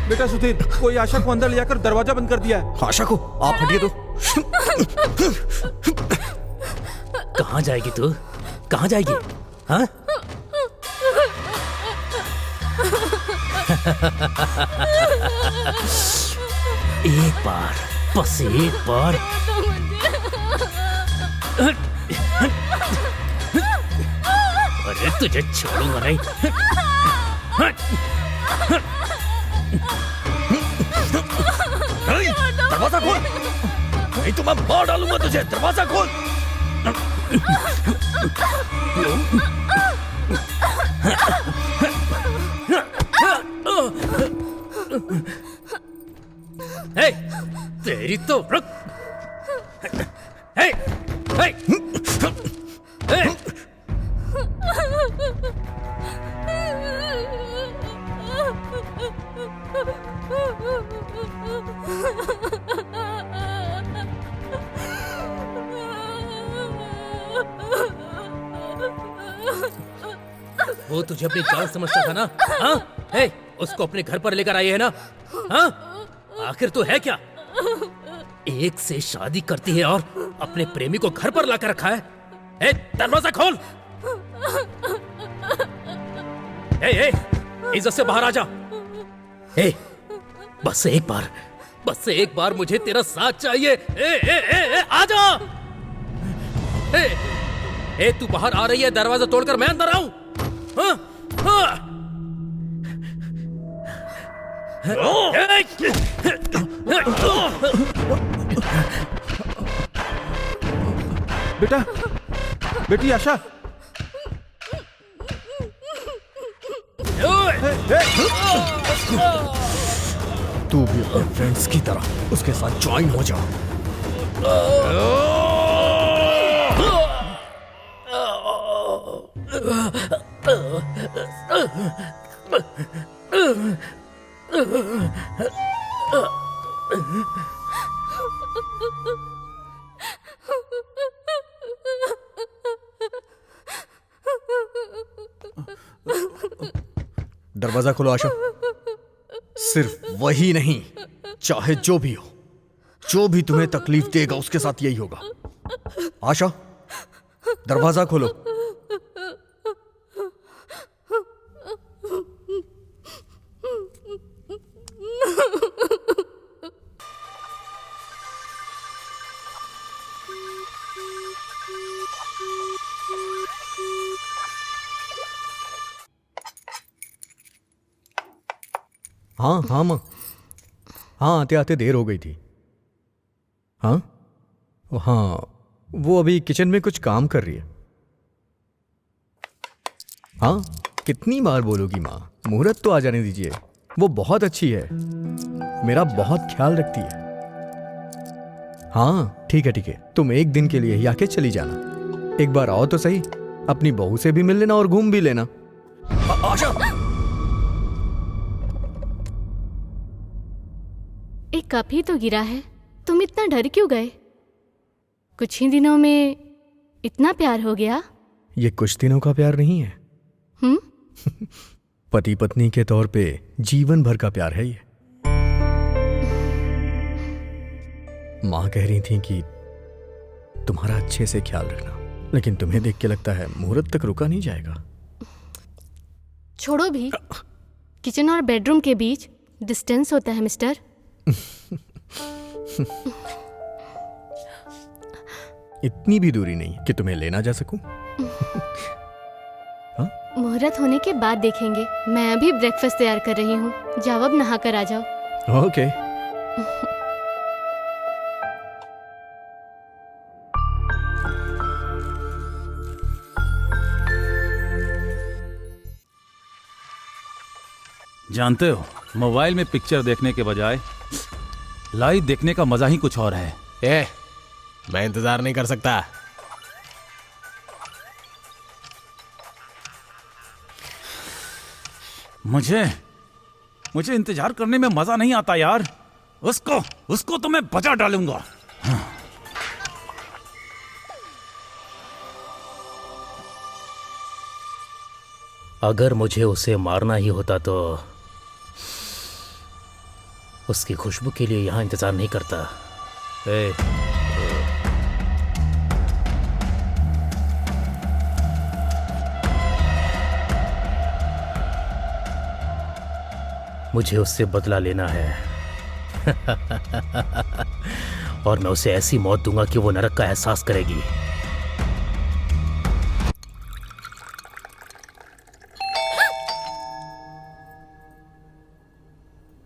बेटा सुधीर, कोई आशा को अंदर ले जाकर दरवाजा बंद कर दिया है। आशा को आप हटिए तो। कहाँ जाएगी तू? कहाँ जाएगी? हाँ? एक बार, बस एक बार। अरे तुझे छोड़ूंगा नहीं। दरवाजा खोल, नहीं तो मैं मार डालूंगा तुझे। दरवाजा खोल। हे, तेरी तो रुक। हे, हे, हे। वो तुझे अपनी जान समझता था ना? हाँ? हे, उसको अपने घर पर लेकर आई है ना? हाँ? आखिर तो है क्या? एक से शादी करती है और अपने प्रेमी को घर पर लाकर रखा है। हे, दरवाजा खोल। हे, हे, इज्जत से बाहर आ जा। हे, बस एक बार मुझे तेरा साथ चाहिए। आ जा। हे, तू बाहर आ रही है, दरवाजा तोड़कर मैं अंदर आऊं? हाँ? हाँ? बेटा, बेटी आशा। तू भी अपने फ्रेंड्स की तरह उसके साथ ज्वाइन हो जा। दरवाजा खोलो आशा। सिर्फ वही नहीं, चाहे जो भी हो, जो भी तुम्हें तकलीफ देगा उसके साथ यही होगा। आशा, दरवाजा खोलो। हाँ हाँ माँ, हाँ आते आते देर हो गई थी। हाँ हाँ, वो अभी किचन में कुछ काम कर रही है। हाँ, कितनी बार बोलोगी माँ, मुहूर्त तो आ जाने दीजिए। वो बहुत अच्छी है, मेरा बहुत ख्याल रखती है। हाँ ठीक है, तुम एक दिन के लिए ही आके चली जाना। एक बार आओ तो सही, अपनी बहू से भी मिल लेना और घूम भी लेना। आशा, एक कप ही तो गिरा है, तुम इतना डर क्यों गए? कुछ ही दिनों में इतना प्यार हो गया? ये कुछ दिनों का प्यार नहीं है। पति पत्नी के तौर पे जीवन भर का प्यार है ये। माँ कह रही थी कि तुम्हारा अच्छे से ख्याल रखना, लेकिन तुम्हें देख के लगता है मुहूर्त तक रुका नहीं जाएगा। छोड़ो भी, किचन और बेडरूम के बीच डिस्टेंस होता है मिस्टर। इतनी भी दूरी नहीं कि तुम्हें लेना जा सकूं। मुहूर्त होने के बाद देखेंगे। मैं अभी ब्रेकफास्ट तैयार कर रही हूँ, जाओ अब नहा कर आ जाओ। ओके। जानते हो, मोबाइल में पिक्चर देखने के बजाय लाइव देखने का मजा ही कुछ और है। मैं इंतजार नहीं कर सकता। मुझे इंतजार करने में मजा नहीं आता यार। उसको तो मैं बजा डालूंगा। अगर मुझे उसे मारना ही होता तो उसकी खुशबू के लिए यहाँ इंतजार नहीं करता। ए, मुझे उससे बदला लेना है और मैं उसे ऐसी मौत दूंगा कि वो नरक का एहसास करेगी।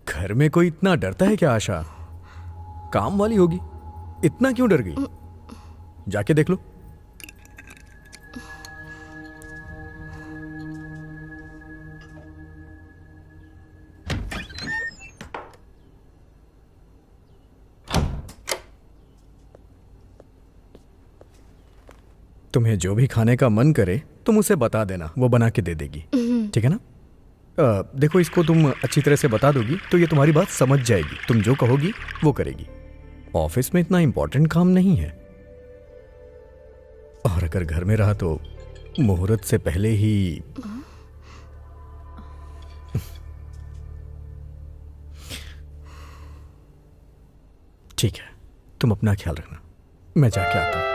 घर में कोई इतना डरता है क्या आशा? काम वाली होगी, इतना क्यों डर गई? जाके देख लो। तुम्हें जो भी खाने का मन करे तुम उसे बता देना, वो बना के दे देगी। ठीक है ना? देखो, इसको तुम अच्छी तरह से बता दोगी तो ये तुम्हारी बात समझ जाएगी। तुम जो कहोगी वो करेगी। ऑफिस में इतना इंपॉर्टेंट काम नहीं है, और अगर घर में रहा तो मुहूर्त से पहले ही ठीक है, तुम अपना ख्याल रखना, मैं जाके आता हूं।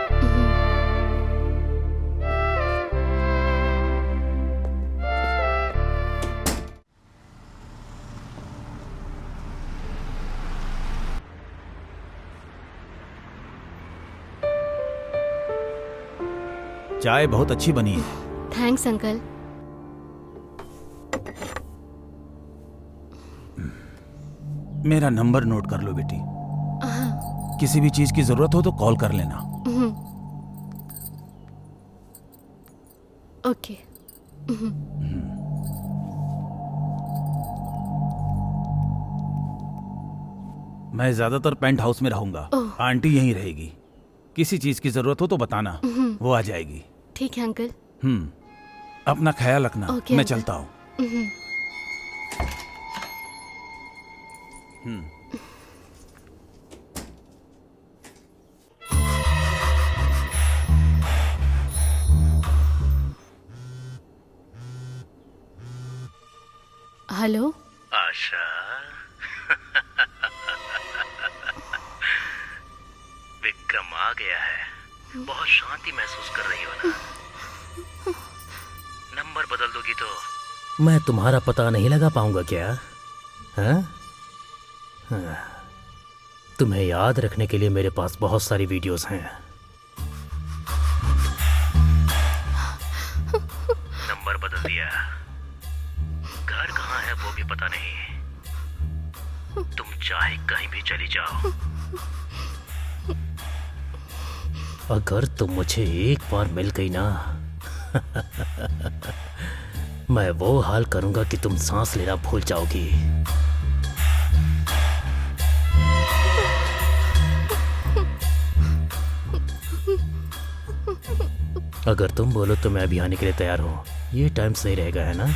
चाय बहुत अच्छी बनी है। Thanks uncle. मेरा नंबर नोट कर लो बेटी, किसी भी चीज की जरूरत हो तो कॉल कर लेना। ओके। मैं ज्यादातर पेंट हाउस में रहूंगा, आंटी यहीं रहेगी। किसी चीज की जरूरत हो तो बताना, वो आ जाएगी। ठीक है अंकल। अपना ख्याल रखना। ओके, मैं अंकल। चलता हूँ। हेलो आशा, विक्रम आ गया है। बहुत शांति महसूस कर रही हो ना? नंबर बदल दोगी तो मैं तुम्हारा पता नहीं लगा पाऊंगा क्या? हाँ? तुम्हें याद रखने के लिए मेरे पास बहुत सारी वीडियोस हैं। नंबर बदल दिया, घर कहाँ है वो भी पता नहीं। तुम चाहे कहीं भी चली जाओ, अगर तुम मुझे एक बार मिल गई ना मैं वो हाल करूंगा कि तुम सांस लेना भूल जाओगी। अगर तुम बोलो तो मैं अभी आने के लिए तैयार हूं। ये टाइम सही रहेगा, है ना?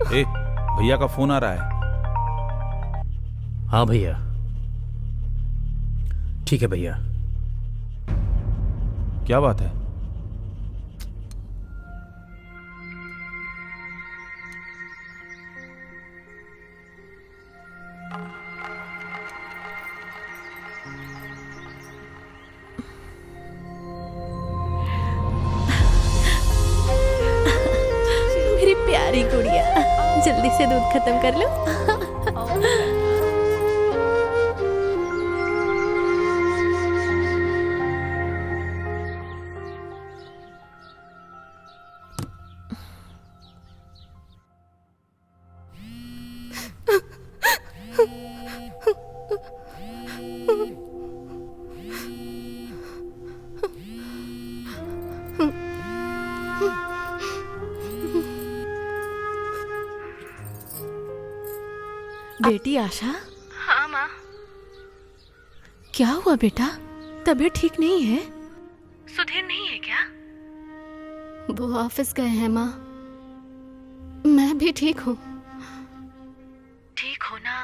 ए, भैया का फोन आ रहा है। हाँ भैया। ठीक है भैया। क्या बात है? मेरी प्यारी गुड़िया, जल्दी से दूध खत्म कर लो। बेटी आशा। हाँ माँ। क्या हुआ बेटा? तबीयत ठीक नहीं है? सुधीर नहीं है क्या? वो ऑफिस गए हैं माँ। मैं भी ठीक हूँ। ठीक होना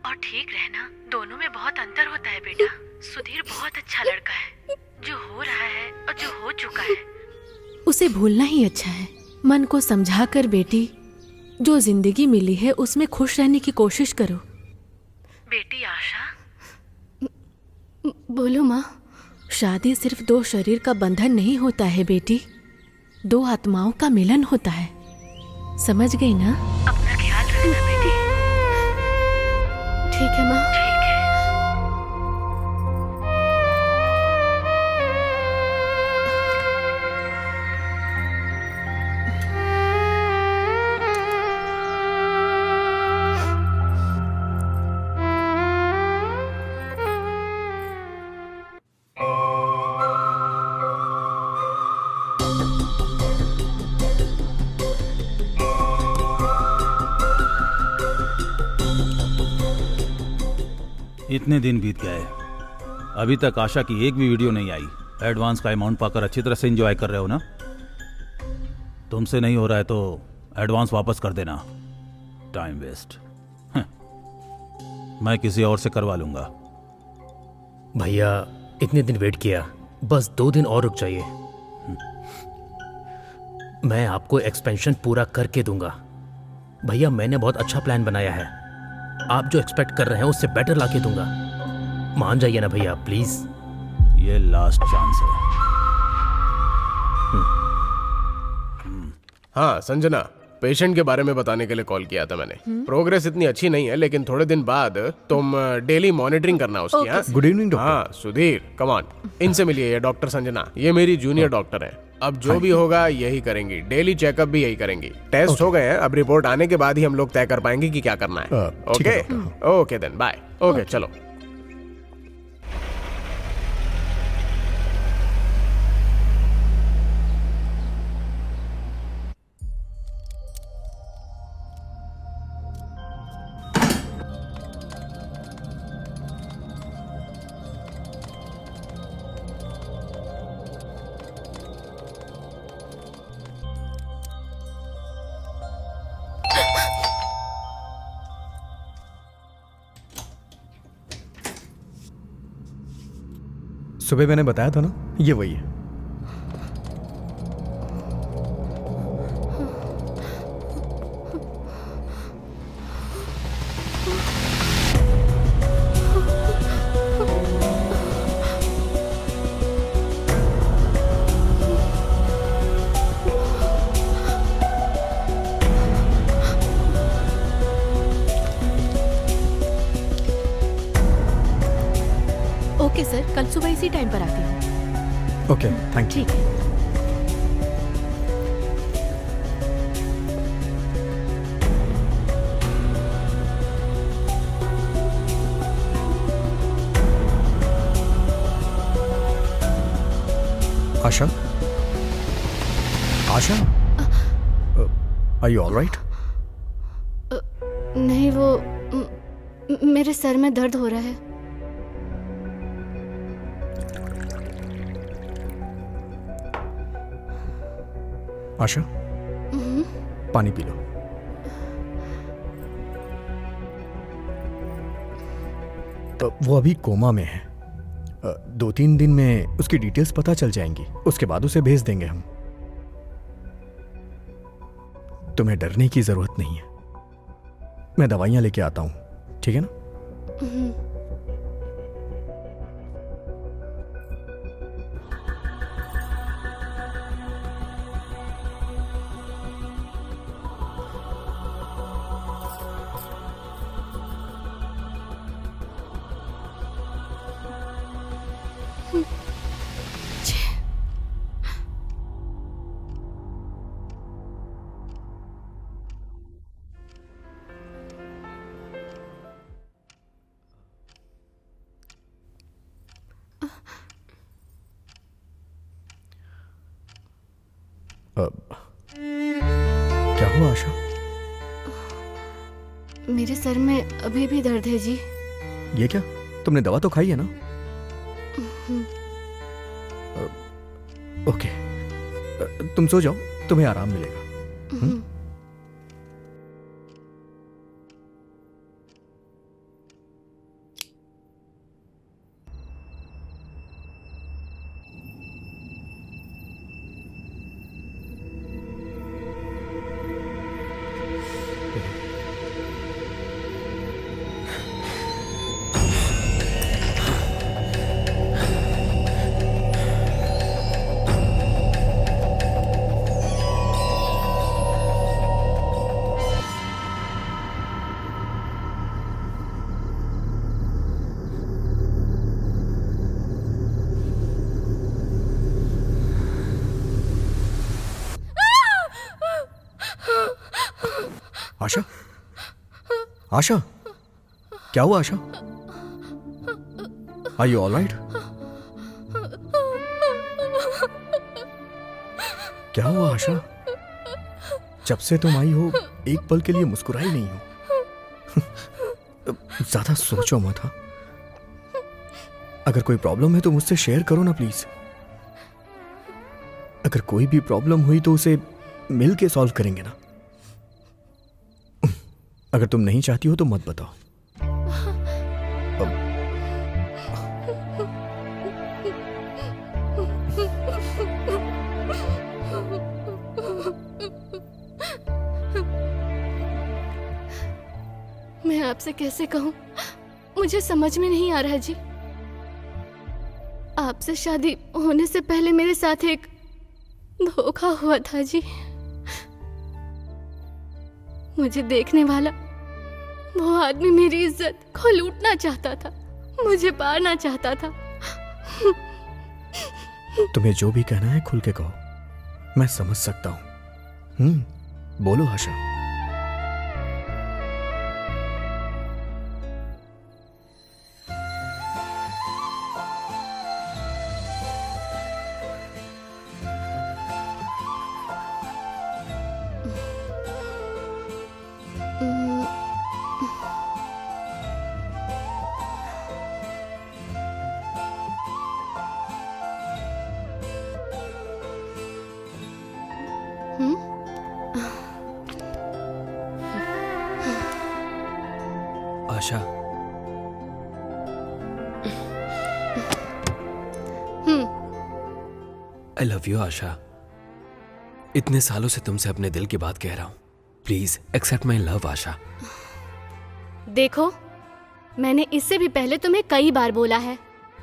और ठीक रहना दोनों में बहुत अंतर होता है बेटा। सुधीर बहुत अच्छा लड़का है, जो हो रहा है और जो हो चुका है उसे भूलना ही अच्छा है। मन को समझा कर बेटी, जो जिंदगी मिली है उसमें खुश रहने की कोशिश करो। बेटी आशा, बोलो माँ। शादी सिर्फ दो शरीर का बंधन नहीं होता है बेटी, दो आत्माओं का मिलन होता है। समझ गई ना? अपना ख्याल रखना बेटी। ठीक है माँ। ठीक है। इतने दिन बीत गए, अभी तक आशा की एक भी वीडियो नहीं आई। एडवांस का अमाउंट पाकर अच्छी तरह से एंजॉय कर रहे हो ना? तुमसे नहीं हो रहा है तो एडवांस वापस कर देना। Time waste. मैं किसी और से करवा लूंगा। भैया इतने दिन वेट किया, बस 2 दिन और रुक जाइए। मैं आपको एक्सपेंशन पूरा करके दूंगा। भैया मैंने बहुत अच्छा प्लान बनाया है, आप जो एक्सपेक्ट कर रहे हैं उससे बेटर लाके दूंगा। मान जाइए ना भैया प्लीज। ये लास्ट चांस है। हाँ संजना, पेशेंट के बारे में बताने के लिए कॉल किया था मैंने। प्रोग्रेस इतनी अच्छी नहीं है, लेकिन थोड़े दिन बाद तुम डेली मॉनिटरिंग करना उसकी। हाँ गुड इवनिंग डॉक्टर। हाँ सुधीर, कम ऑन, इनसे मिलिए। ये डॉक्टर संजना, ये मेरी जूनियर डॉक्टर है। अब जो भी होगा यही करेंगी, डेली चेकअप भी यही करेंगी। टेस्ट हो गए हैं, अब रिपोर्ट आने के बाद ही हम लोग तय कर पाएंगे कि क्या करना है। ठीक है okay okay then bye. Okay चलो। सुबह मैंने बताया था ना, ये वही है। ओके सर, कल सुबह इसी टाइम पर आती हूँ। Okay thank you. ठीक है। आशा, आशा, आर यू ऑल राइट? नहीं, वो मेरे सर में दर्द हो रहा है। आशा, पानी पी लो। वो अभी कोमा में है। 2-3 दिन में उसकी डिटेल्स पता चल जाएंगी, उसके बाद उसे भेज देंगे हम। तुम्हें डरने की जरूरत नहीं है, मैं दवाइयां लेके आता हूं, ठीक है ना? क्या हुआ आशा? मेरे सर में अभी भी दर्द है जी। ये क्या, तुमने दवा तो खाई है ना? ओके, तुम सो जाओ, तुम्हें आराम मिलेगा। आशा, आशा, क्या हुआ Asha? Are you all right? क्या हुआ आशा? जब से तुम आई हो एक पल के लिए मुस्कुराई नहीं हो। ज्यादा सोचो मत। हाँ, अगर कोई प्रॉब्लम है तो मुझसे शेयर करो ना प्लीज। अगर कोई भी प्रॉब्लम हुई तो उसे मिल के सॉल्व करेंगे ना। अगर तुम नहीं चाहती हो तो मत बताओ। मैं आपसे कैसे कहूं, मुझे समझ में नहीं आ रहा जी। आपसे शादी होने से पहले मेरे साथ एक धोखा हुआ था जी। मुझे देखने वाला वो आदमी मेरी इज्जत को लूटना चाहता था, मुझे पाना चाहता था। तुम्हें जो भी कहना है खुल के कहो, मैं समझ सकता हूं। बोलो आशा। आशा, आई लव यू आशा। इतने सालों से तुमसे अपने दिल की बात कह रहा हूं। प्लीज एक्सेप्ट माई लव आशा। देखो, मैंने इससे भी पहले तुम्हें कई बार बोला है,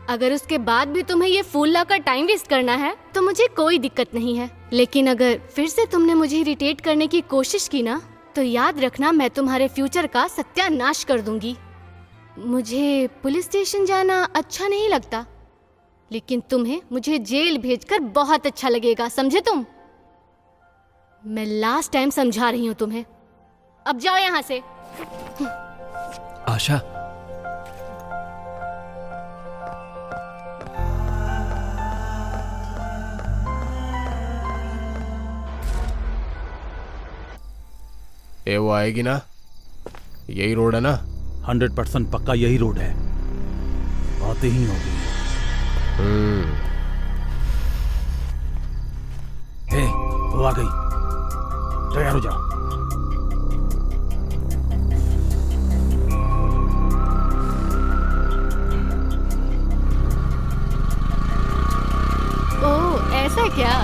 अगर उसके बाद भी तुम्हें ये फूल लाकर टाइम वेस्ट करना है तो मुझे कोई दिक्कत नहीं है। लेकिन अगर फिर से तुमने मुझे इरिटेट करने की कोशिश की ना, तो याद रखना मैं तुम्हारे फ्यूचर का सत्यानाश कर दूंगी। मुझे पुलिस स्टेशन जाना अच्छा नहीं लगता, लेकिन तुम्हें मुझे जेल भेजकर बहुत अच्छा लगेगा, समझे तुम? मैं लास्ट टाइम समझा रही हूँ तुम्हें, अब जाओ यहाँ से। आशा, ये वो आएगी ना? यही रोड है ना? 100% पक्का यही रोड है, आते ही होगी। हे, वो आ गई, तैयार हो जाओ। ओह, ऐसा क्या?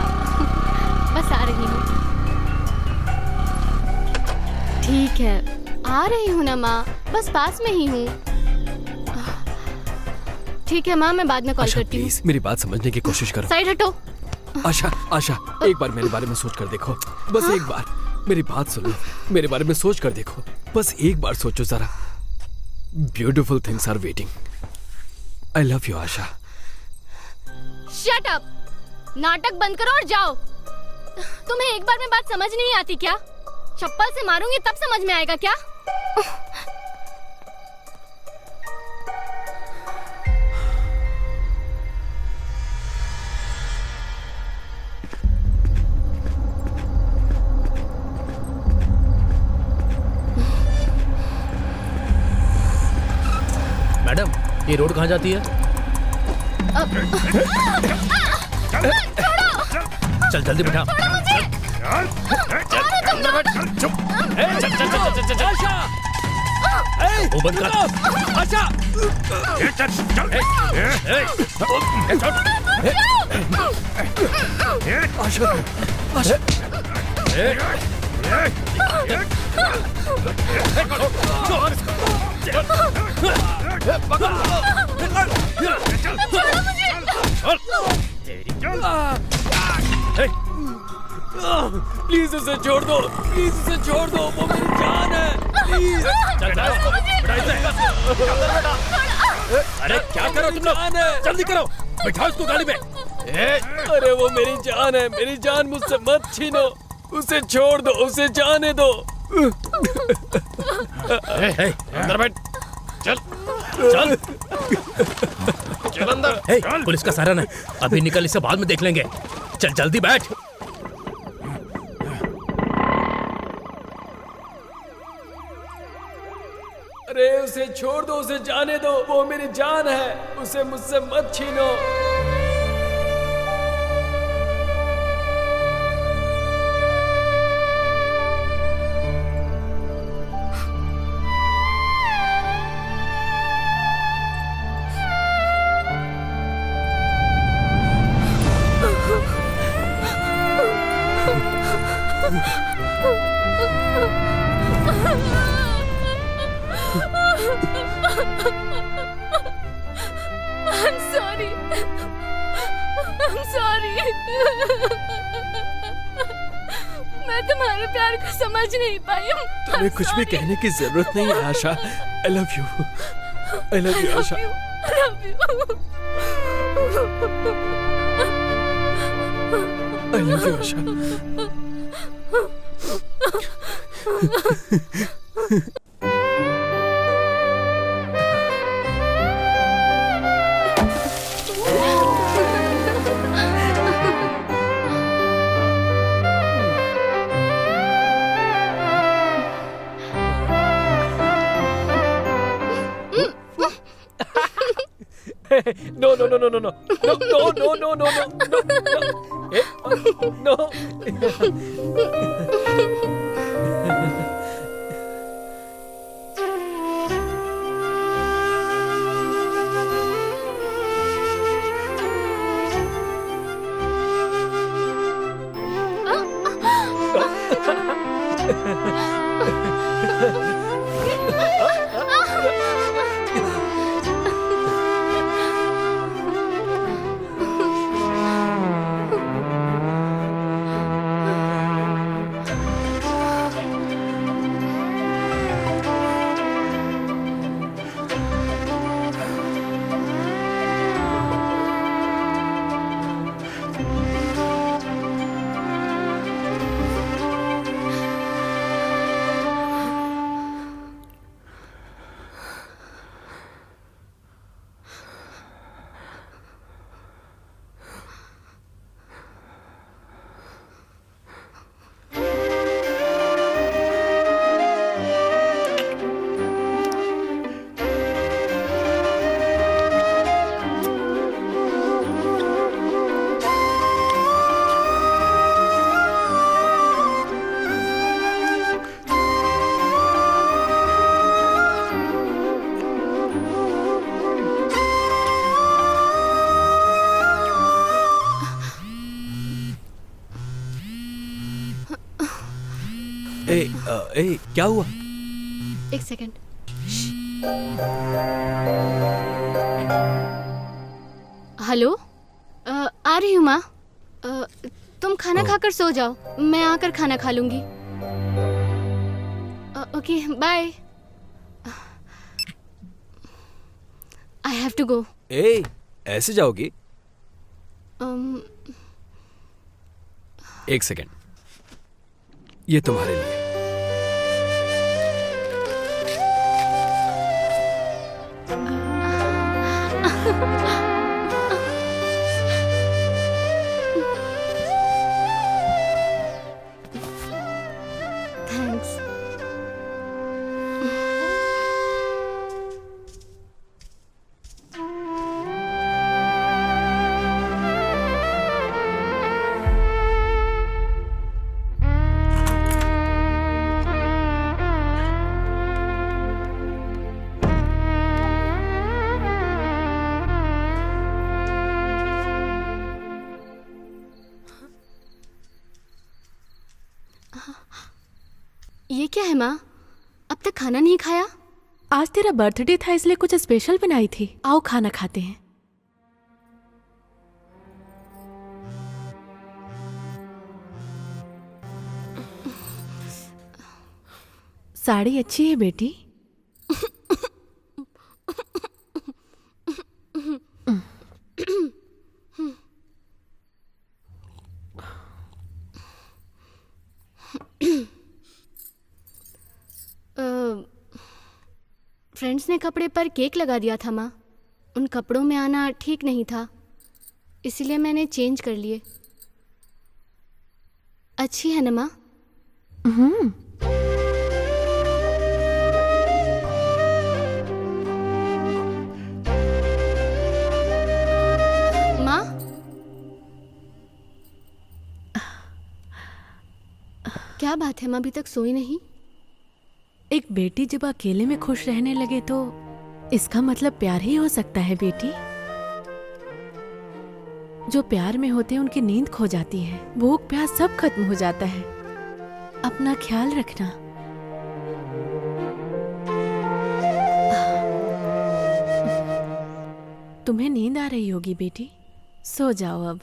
बस आ रही हूँ। ठीक है, आ रही हूँ ना माँ, बस पास में ही हूँ। ठीक है माँ, मैं बाद में कॉल आशा करती हूँ। प्लीज मेरी बात समझने की कोशिश करो। साइड हटो। आशा, आशा, एक बार मेरे बारे में सोच कर देखो, बस एक बार मेरी बात सुनो, मेरे बारे में सोच कर देखो, बस एक बार सोचो जरा। Beautiful things are waiting. I love you Asha. Shut up, नाटक बंद करो और जाओ। तुम्हें एक बार में बात समझ नहीं आती क्या? चप्पल से मारूंगी तब समझ में आएगा क्या? मैडम, ये रोड कहाँ जाती है? चल जल्दी बिठा। वो बंद कर। आशा आशा आशा प्लीज उसे छोड़ दो, प्लीज उसे छोड़ दो, वो मेरी जान है, प्लीज। अरे क्या करो तुम लोग, जल्दी करो, बैठाओ इसको गाड़ी में। अरे वो मेरी जान है, मेरी जान मुझसे मत छीनो, उसे छोड़ दो, उसे जाने दो। अंदर बैठ। चल चल चल अंदर। पुलिस का सहारा नहीं, अभी निकल, इसे बाद में देख लेंगे। चल जल्दी बैठ। अरे उसे छोड़ दो, उसे जाने दो, वो मेरी जान है, उसे मुझसे मत छीनो। I'm sorry. I'm sorry. मैं तुम्हारे प्यार को समझ नहीं पाई हूँ। तुम्हें कुछ भी कहने की जरूरत नहीं है आशा। I love you. I love you Asha. I love you. I love you Asha. No, no, no, no, no, no, no, no, no, no, no, no, no, no. ए, क्या हुआ? एक सेकंड। हेलो, आ रही हूँ माँ। तुम खाना खाकर सो जाओ, मैं आकर खाना खा लूंगी। Okay, bye. I have to go. ए, ऐसे जाओगी? एक सेकंड, ये तुम्हारे लिए। थैंक्स। ये क्या है माँ? अब तक खाना नहीं खाया? आज तेरा बर्थडे था इसलिए कुछ स्पेशल बनाई थी। आओ खाना खाते हैं। साड़ी अच्छी है बेटी। फ्रेंड्स ने कपड़े पर केक लगा दिया था माँ। उन कपड़ों में आना ठीक नहीं था, इसलिए मैंने चेंज कर लिए। अच्छी है ना माँ? माँ, क्या बात है माँ, अभी तक सोई नहीं? एक बेटी जब अकेले में खुश रहने लगे तो इसका मतलब प्यार ही हो सकता है बेटी। जो प्यार में होते हैं उनकी नींद खो जाती है, भूख प्यास सब खत्म हो जाता है। अपना ख्याल रखना। तुम्हें नींद आ रही होगी बेटी, सो जाओ अब।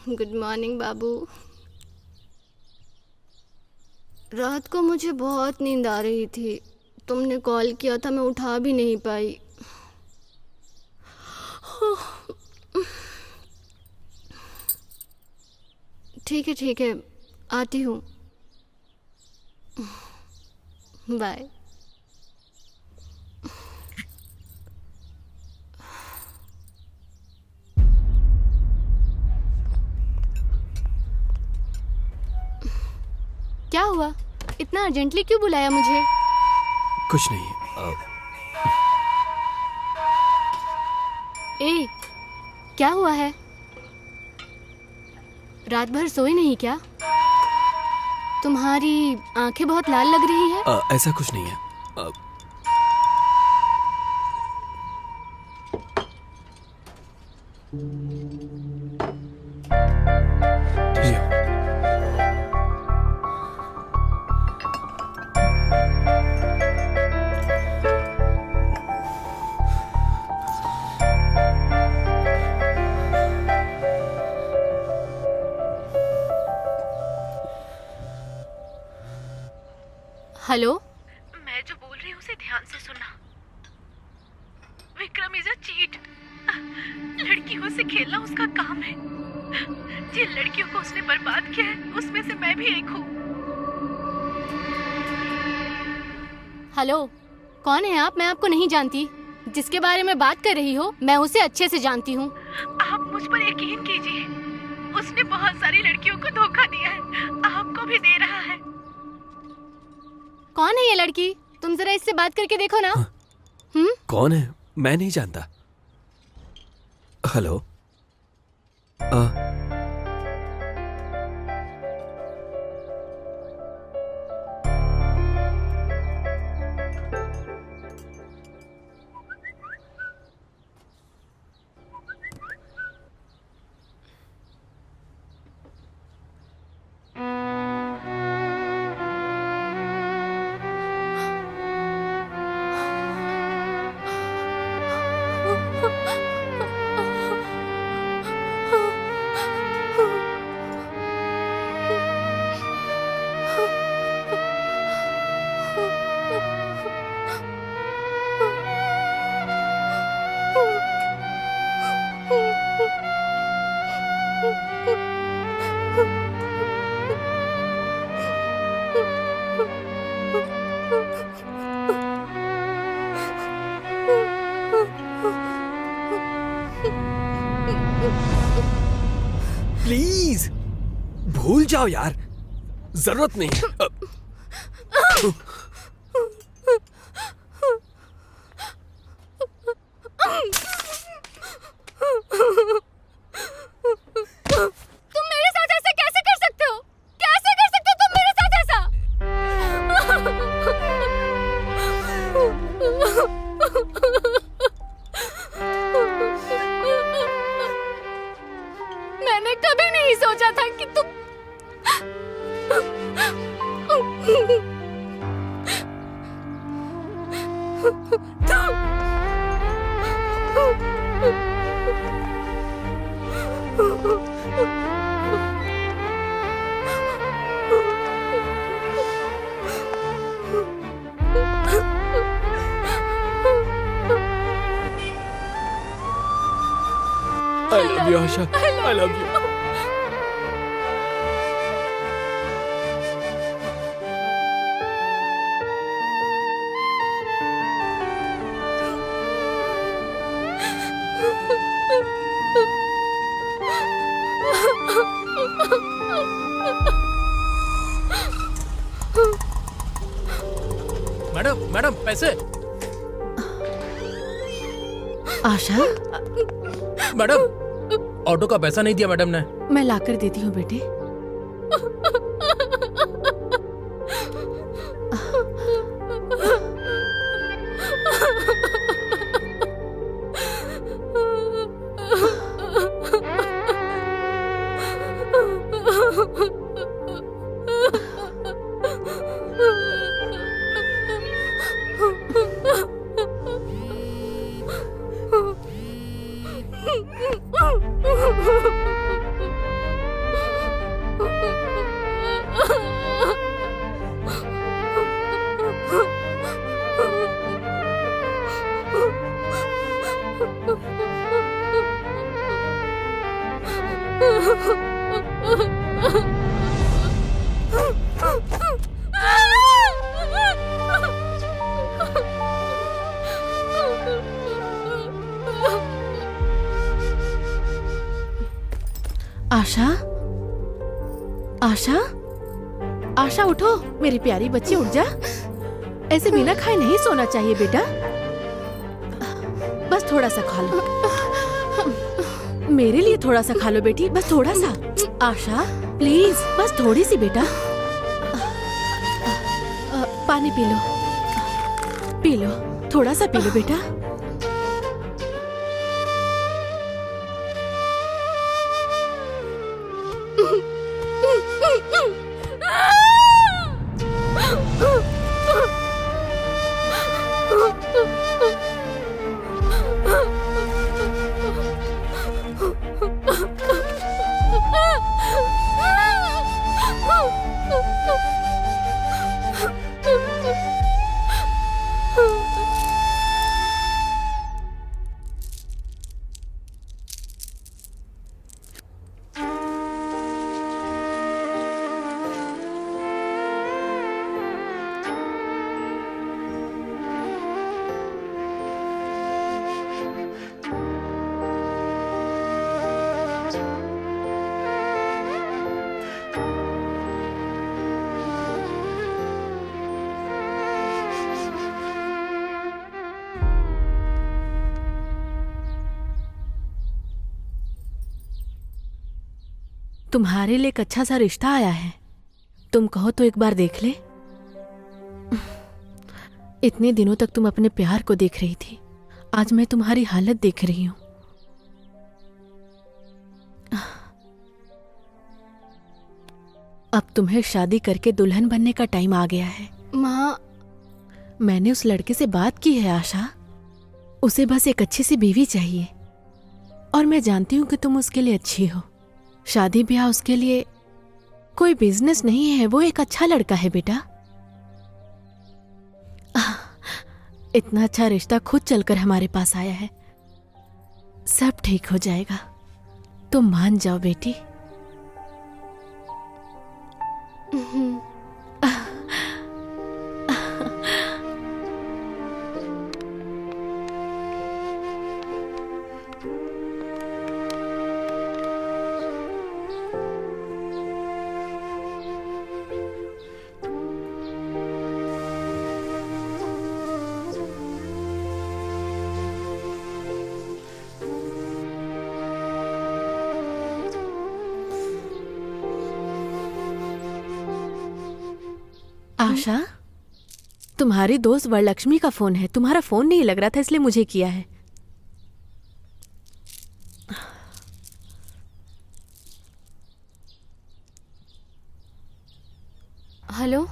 गुड मॉर्निंग बाबू। रात को मुझे बहुत नींद आ रही थी, तुमने कॉल किया था, मैं उठा भी नहीं पाई। ठीक है, आती हूँ। बाय। क्या हुआ? इतना अर्जेंटली क्यों बुलाया मुझे? कुछ नहीं। ए, क्या हुआ है? रात भर सोई नहीं क्या? तुम्हारी आंखें बहुत लाल लग रही है। ऐसा कुछ नहीं है। लियो। हेलो, मैं जो बोल रही हूँ उसे ध्यान से सुनना। Vikram is a cheat. लड़कियों से खेलना उसका काम है। जिन लड़कियों को उसने बर्बाद किया है उसमें से मैं भी एक हूँ। हेलो, कौन है आप? मैं आपको नहीं जानती। जिसके बारे में बात कर रही हो मैं उसे अच्छे से जानती हूँ। आप मुझ पर यकीन कीजिए, उसने बहुत सारी लड़कियों को धोखा दिया है, आपको भी दे रहा है। कौन है ये लड़की? तुम जरा इससे बात करके देखो ना। कौन है? मैं नहीं जानता। हेलो। जाओ यार, जरूरत नहीं है। तुम मेरे साथ ऐसा कैसे कर सकते हो? कैसे कर सकते हो तुम मेरे साथ ऐसा? मैंने कभी नहीं सोचा था कि तुम I love you, Asha. I love you. Madam madam पैसे। आशा, मैडम ऑटो का पैसा नहीं दिया मैडम ने। मैं लाकर देती हूँ बेटे। आशा, आशा, आशा उठो मेरी प्यारी बच्ची, उठ जा। ऐसे बिना खाए नहीं सोना चाहिए बेटा। बस थोड़ा सा खा लो, मेरे लिए थोड़ा सा खा लो बेटी, बस थोड़ा सा। आशा प्लीज, बस थोड़ी सी बेटा। पानी पी लो, पी लो, थोड़ा सा पी लो बेटा। तुम्हारे लिए एक अच्छा सा रिश्ता आया है, तुम कहो तो एक बार देख ले। इतने दिनों तक तुम अपने प्यार को देख रही थी, आज मैं तुम्हारी हालत देख रही हूं। अब तुम्हें शादी करके दुल्हन बनने का टाइम आ गया है। माँ, मैंने उस लड़के से बात की है आशा, उसे बस एक अच्छी सी बीवी चाहिए, और मैं जानती हूं कि तुम उसके लिए अच्छी हो। शादी ब्याह उसके लिए कोई बिजनेस नहीं है, वो एक अच्छा लड़का है बेटा। इतना अच्छा रिश्ता खुद चलकर हमारे पास आया है, सब ठीक हो जाएगा, तुम मान जाओ बेटी। आशा, तुम्हारी दोस्त वरलक्ष्मी का फोन है। तुम्हारा फोन नहीं लग रहा था इसलिए मुझे किया है। हेलो।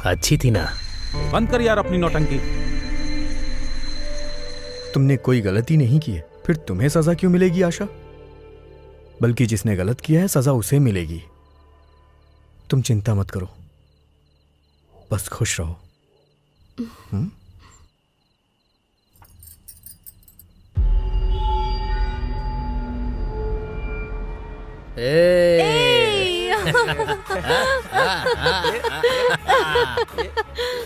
अच्छी थी ना? बंद कर यार अपनी नौटंकी। तुमने कोई गलती नहीं की है, फिर तुम्हें सजा क्यों मिलेगी आशा? बल्कि जिसने गलत किया है सजा उसे मिलेगी। तुम चिंता मत करो, बस खुश रहो।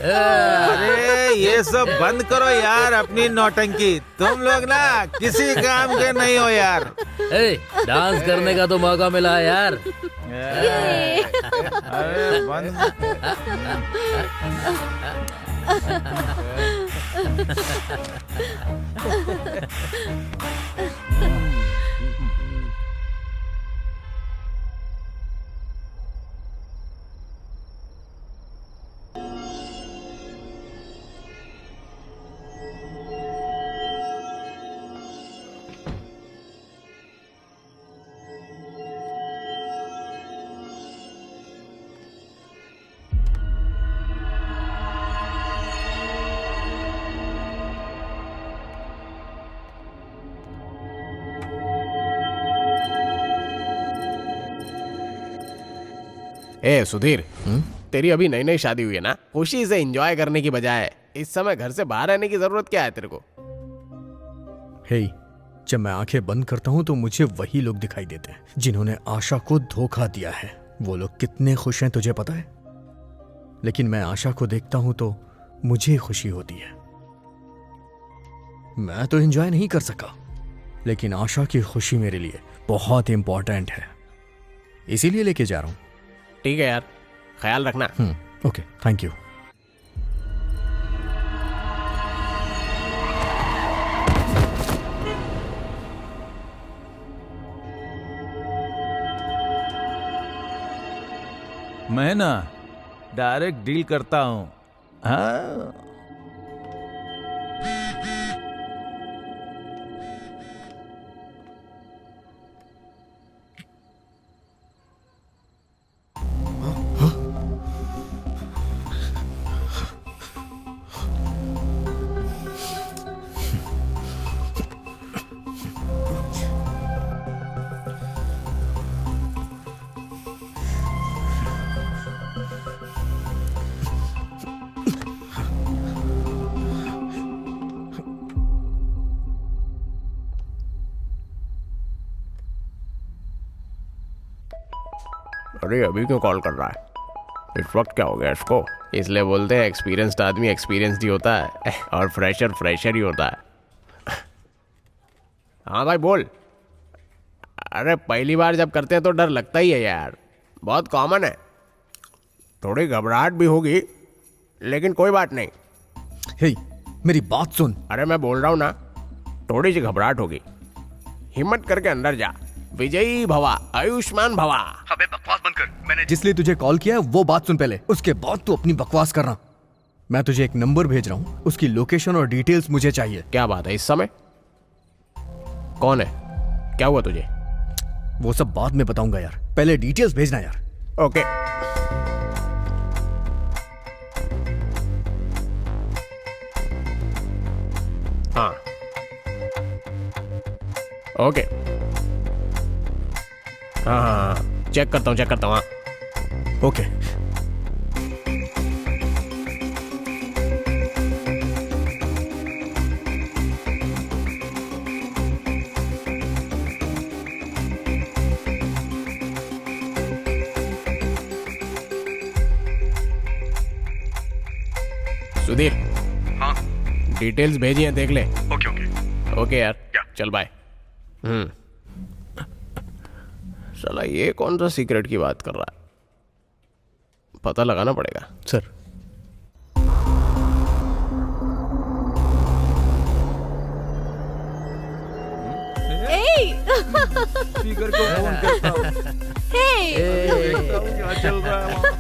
अरे ये सब बंद करो यार अपनी नौटंकी। तुम लोग ना किसी काम के नहीं हो यार। डांस करने का तो मौका मिला है यार। अरे बंद। ए सुधीर, तेरी अभी नई नई शादी हुई है ना, खुशी से एंजॉय करने की बजाय इस समय घर से बाहर रहने की जरूरत क्या है तेरे को? हे, जब मैं आंखें बंद करता हूं तो मुझे वही लोग दिखाई देते हैं जिन्होंने आशा को धोखा दिया है। वो लोग कितने खुश हैं तुझे पता है? लेकिन मैं आशा को देखता हूं तो मुझे खुशी होती है। मैं तो एंजॉय नहीं कर सका, लेकिन आशा की खुशी मेरे लिए बहुत इंपॉर्टेंट है, इसीलिए लेके जा रहा हूं। ठीक है यार, ख्याल रखना। Okay, thank you. मैं ना डायरेक्ट डील करता हूं। हाँ अरे अभी क्यों कॉल कर रहा है? इस वक्त क्या हो गया इसको? इसलिए बोलते हैं एक्सपीरियंस्ड आदमी एक्सपीरियंस्ड ही होता है और फ्रेशर फ्रेशर ही होता है। हाँ भाई बोल। अरे पहली बार जब करते हैं तो डर लगता ही है यार, बहुत कॉमन है। थोड़ी घबराहट भी होगी लेकिन कोई बात नहीं। हे, मेरी बात सुन। अरे मैं बोल रहा हूँ ना, थोड़ी सी घबराहट होगी, हिम्मत करके अंदर जा, विजयी भवा, आयुष्मान भवा। अबे बकवास बंद कर। मैंने जिसलिए तुझे कॉल किया है वो बात सुन पहले, उसके बाद तू अपनी बकवास करना। मैं तुझे एक नंबर भेज रहा हूँ, उसकी लोकेशन और डिटेल्स मुझे चाहिए। क्या बात है, इस समय? कौन है? क्या हुआ तुझे? वो सब बाद में बताऊंगा यार, पहले डिटेल्स भेजना यार। ओके। हाँ ओके। हाँ, चेक करता हूँ हाँ। ओके। सुधीर। हाँ डिटेल्स भेजी हैं, देख ले। ओके ओके ओके यार, चल बाय। साला ये कौन सा सीक्रेट की बात कर रहा है? पता लगाना पड़ेगा। सर। स्पीकर को फोन करता हूँ। क्या चल रहा है वहाँ पे?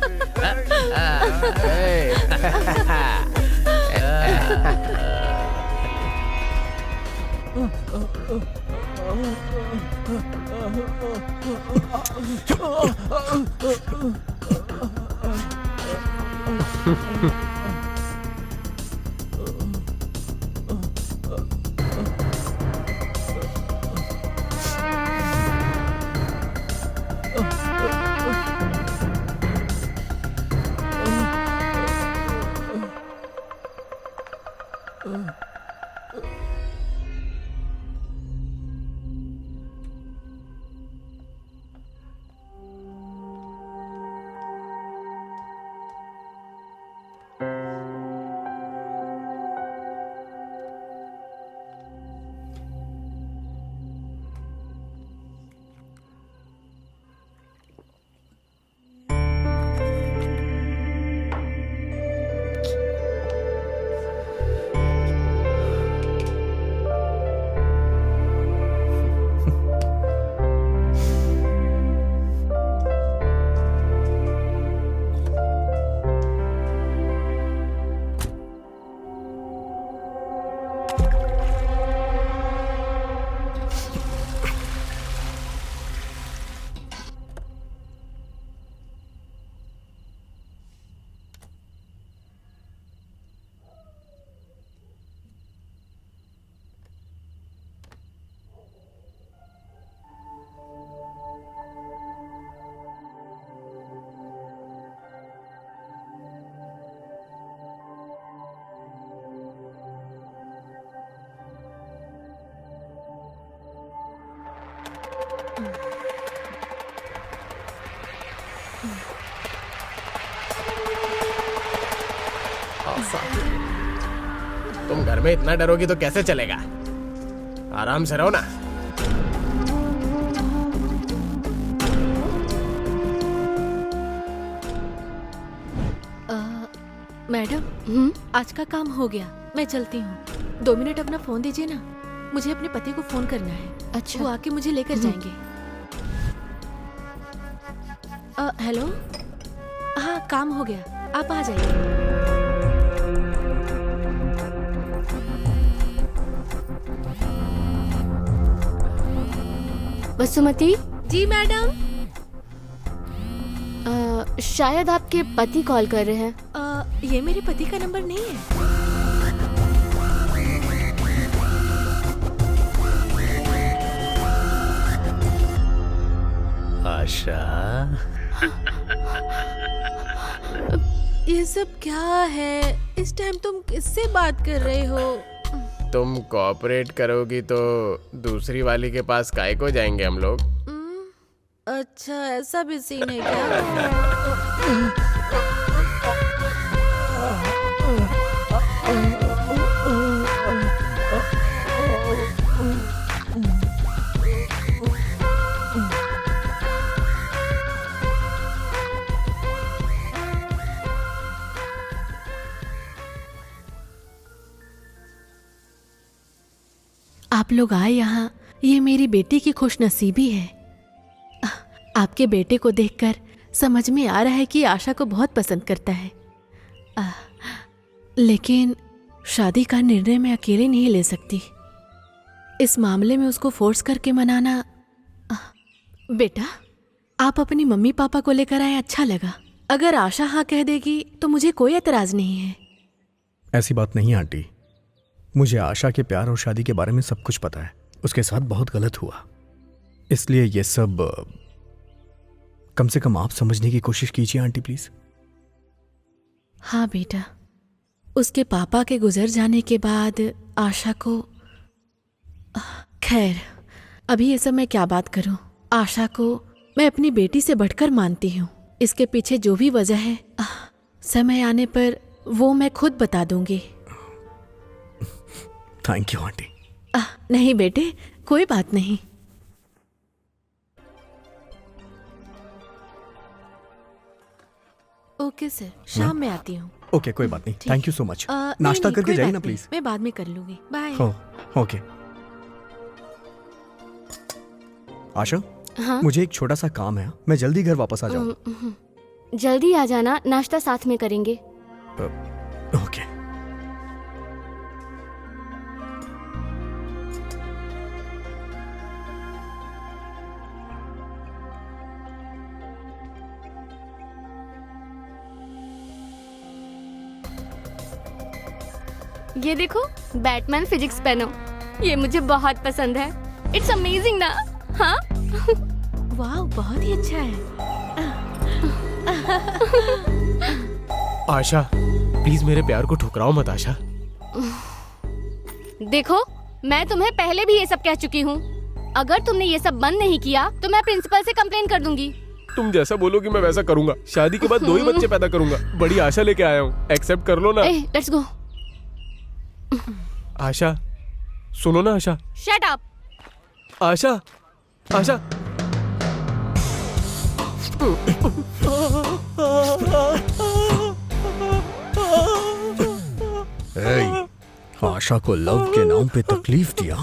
तुम घर में इतना डरोगी तो कैसे चलेगा? आराम से रहो ना। मैडम, आज का काम हो गया, मैं चलती हूँ। 2 मिनट अपना फोन दीजिए ना, मुझे अपने पति को फोन करना है। अच्छा। वो आके मुझे लेकर जाएंगे। हेलो। हाँ, काम हो गया, आप आ जाइए। बसुमती जी मैडम। शायद आपके पति कॉल कर रहे हैं। ये मेरे पति का नंबर नहीं है। आशा, ये सब क्या है? इस टाइम तुम किससे बात कर रहे हो? तुम कोऑपरेट करोगी तो दूसरी वाली के पास काहे को जाएंगे हम लोग? अच्छा, ऐसा भी सीन है क्या? आप लोग आए यहाँ, ये मेरी बेटी की खुशनसीबी है। आपके बेटे को देखकर समझ में आ रहा है कि आशा को बहुत पसंद करता है। लेकिन शादी का निर्णय मैं अकेले नहीं ले सकती। इस मामले में उसको फोर्स करके मनाना। बेटा, आप अपनी मम्मी पापा को लेकर आए, अच्छा लगा। अगर आशा हाँ कह देगी तो मुझे कोई एतराज नहीं है। ऐसी बात नहीं आंटी, मुझे आशा के प्यार और शादी के बारे में सब कुछ पता है। उसके साथ बहुत गलत हुआ, इसलिए ये सब कम से कम आप समझने की कोशिश कीजिए आंटी प्लीज। हाँ बेटा, उसके पापा के गुजर जाने के बाद आशा को, खैर अभी ये सब मैं क्या बात करूं। आशा को मैं अपनी बेटी से बढ़कर मानती हूँ। इसके पीछे जो भी वजह है समय आने पर वो मैं खुद बता दूंगी। Thank you aunty. नहीं बेटे, कोई बात नहीं। ओके सर, शाम में आती हूँ। ओके, कोई बात नहीं। ठीक। Thank you so much. नहीं, नाश्ता नहीं, करके कोई जाइए बात ना नहीं, प्लीज। मैं बाद में कर लूंगी। बाय। हो, ओके। आशा, हाँ? मुझे एक छोटा सा काम है, मैं जल्दी घर वापस आ जाऊँ। जल्दी आ जाना, नाश्ता साथ में करेंगे। ओके। ये देखो, बैटमैन फिजिक्स पेनो, ये मुझे बहुत पसंद है। इट्स अमेजिंग ना? हाँ? वाह, बहुत ही अच्छा है। आशा प्लीज मेरे प्यार को ठुकराओ मत आशा। देखो, मैं तुम्हें पहले भी ये सब कह चुकी हूँ। अगर तुमने ये सब बंद नहीं किया तो मैं प्रिंसिपल से कंप्लेन कर दूंगी। तुम जैसा बोलोगी मैं वैसा करूंगा। शादी के बाद 2 ही बच्चे पैदा करूंगा। बड़ी आशा लेके आया हूँ, एक्सेप्ट कर लो ना। Let's go. आशा सुनो ना। आशा, शट अप। आशा, आशा। आशा को लव के नाम पे तकलीफ दिया,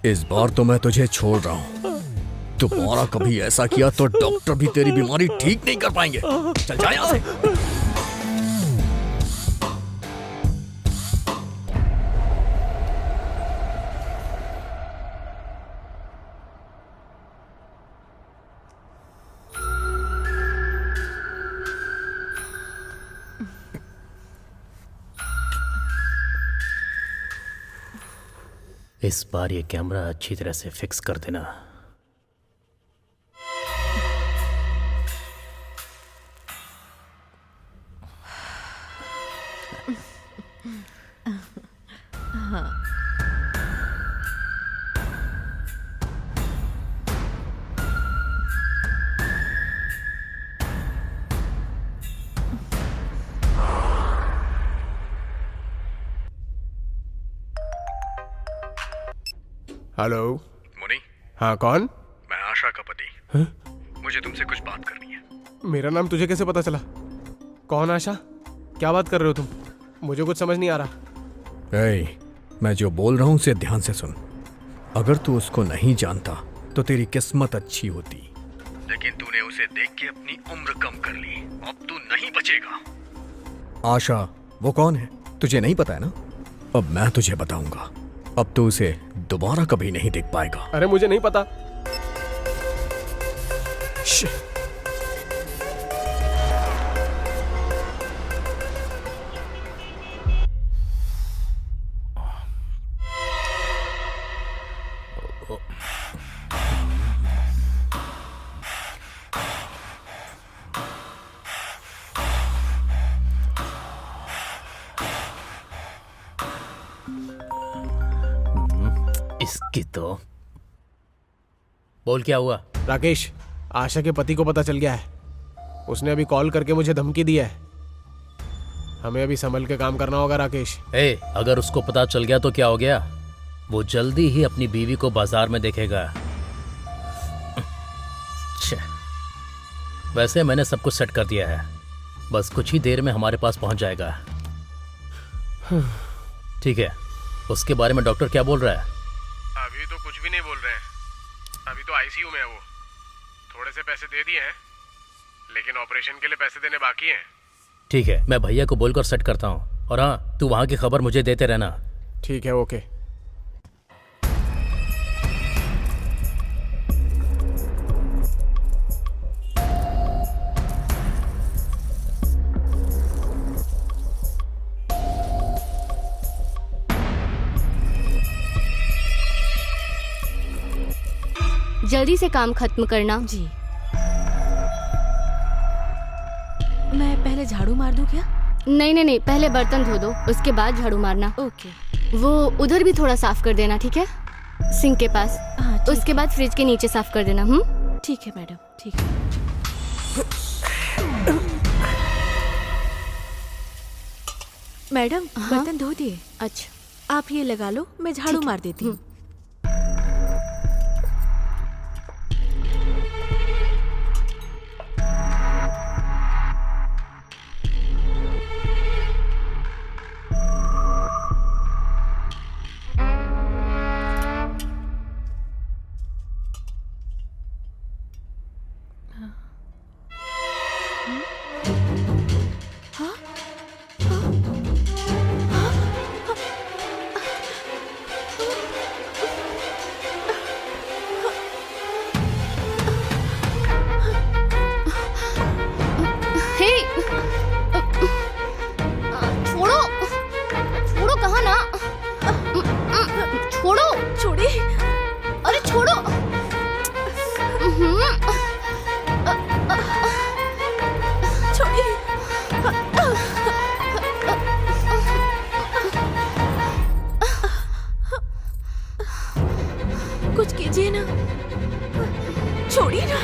इस बार तो मैं तुझे छोड़ रहा हूँ। दोबारा कभी ऐसा किया तो डॉक्टर भी तेरी बीमारी ठीक नहीं कर पाएंगे। चल जा यहाँ से। इस बार ये कैमरा अच्छी तरह से फिक्स कर देना। हेलो मुनी, हाँ कौन? मैं आशा का पति। मुझे तुमसे कुछ बात करनी है। मेरा नाम तुझे कैसे पता चला? कौन आशा? क्या बात कर रहे हो तुम? मुझे कुछ समझ नहीं आ रहा। मैं जो बोल रहा हूँ उसे ध्यान से सुन। अगर तू उसको नहीं जानता तो तेरी किस्मत अच्छी होती, लेकिन तूने उसे देख के अपनी उम्र कम कर ली। अब तू नहीं बचेगा। आशा वो कौन है तुझे नहीं पता है ना? अब मैं तुझे बताऊंगा। अब तू उसे दोबारा कभी नहीं देख पाएगा। अरे मुझे नहीं पता। इसकी तो बोल, क्या हुआ? राकेश, आशा के पति को पता चल गया है। उसने अभी कॉल करके मुझे धमकी दी है। हमें अभी संभल के काम करना होगा राकेश। अगर उसको पता चल गया तो क्या हो गया? वो जल्दी ही अपनी बीवी को बाजार में देखेगा। वैसे मैंने सब कुछ सेट कर दिया है, बस कुछ ही देर में हमारे पास पहुंच जाएगा। ठीक है, उसके बारे में डॉक्टर क्या बोल रहा है? अभी तो कुछ भी नहीं बोल रहे हैं। अभी तो आईसीयू में है वो। थोड़े से पैसे दे दिए हैं, लेकिन ऑपरेशन के लिए पैसे देने बाकी हैं। ठीक है, मैं भैया को बोलकर सेट करता हूँ। और हाँ, तू वहाँ की खबर मुझे देते रहना। ठीक है, ओके। जल्दी से काम खत्म करना। जी। मैं पहले झाड़ू मार दूं क्या? नहीं नहीं नहीं, पहले बर्तन धो दो, उसके बाद झाड़ू मारना। ओके। वो उधर भी थोड़ा साफ कर देना, ठीक है? सिंक के पास। हाँ, ठीक उसके बाद फ्रिज के नीचे साफ कर देना। ठीक है मैडम, ठीक है। मैडम, बर्तन धो दिए। अच्छा, आप ये लगा लो, मैं झाड़ू मार देती हूँ। हे, छोड़ो छोड़ो, कहाँ ना, छोड़ो। छोड़ी। अरे छोड़ो। छोड़ी। कुछ कीजिए ना, छोड़िए ना।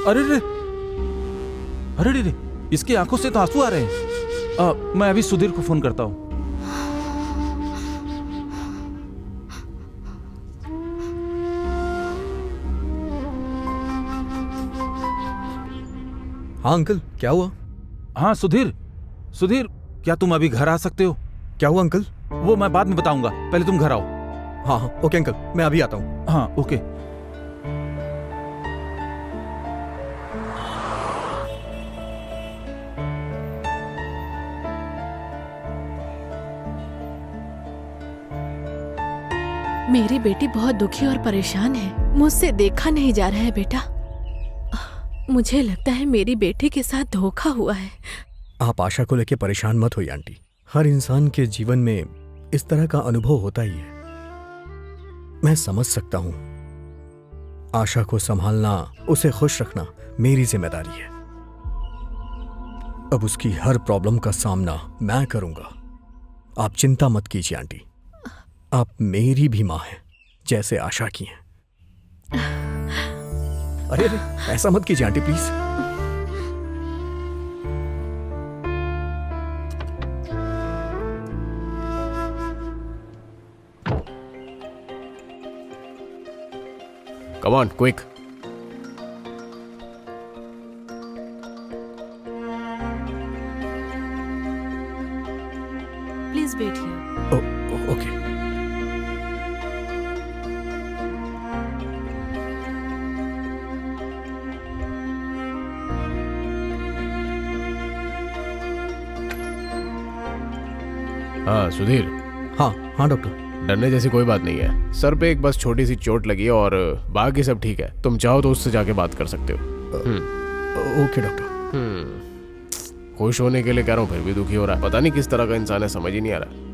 अरे रे, अरे रे, इसकी आंखों से तो आंसू आ रहे हैं। मैं अभी सुधीर को फोन करता हूँ। हाँ अंकल, क्या हुआ? हाँ सुधीर, सुधीर, क्या तुम अभी घर आ सकते हो? क्या हुआ अंकल? वो मैं बाद में बताऊंगा, पहले तुम घर आओ। हाँ हाँ, ओके अंकल, मैं अभी आता हूँ। हाँ ओके। मेरी बेटी बहुत दुखी और परेशान है। मुझसे देखा नहीं जा रहा है बेटा। मुझे लगता है मेरी बेटी के साथ धोखा हुआ है। आप आशा को लेकर परेशान मत होइए आंटी। हर इंसान के जीवन में इस तरह का अनुभव होता ही है। मैं समझ सकता हूं। आशा को संभालना, उसे खुश रखना मेरी जिम्मेदारी है। अब उसकी हर प्रॉब्लम का सामना मैं करूंगा। आप चिंता मत कीजिए आंटी। आप मेरी भी मां हैं, जैसे आशा की हैं। अरे अरे, ऐसा मत कीजिए aunty please. Come on, quick. Please wait here. Okay. हाँ सुधीर, हाँ हाँ डॉक्टर। डरने जैसी कोई बात नहीं है। सर पे एक बस छोटी सी चोट लगी है और बाकी सब ठीक है। तुम चाहो तो उससे जाके बात कर सकते हो। Okay doctor. खुश होने के लिए कह रहा हूँ, फिर भी दुखी हो रहा है। पता नहीं किस तरह का इंसान है, समझ ही नहीं आ रहा।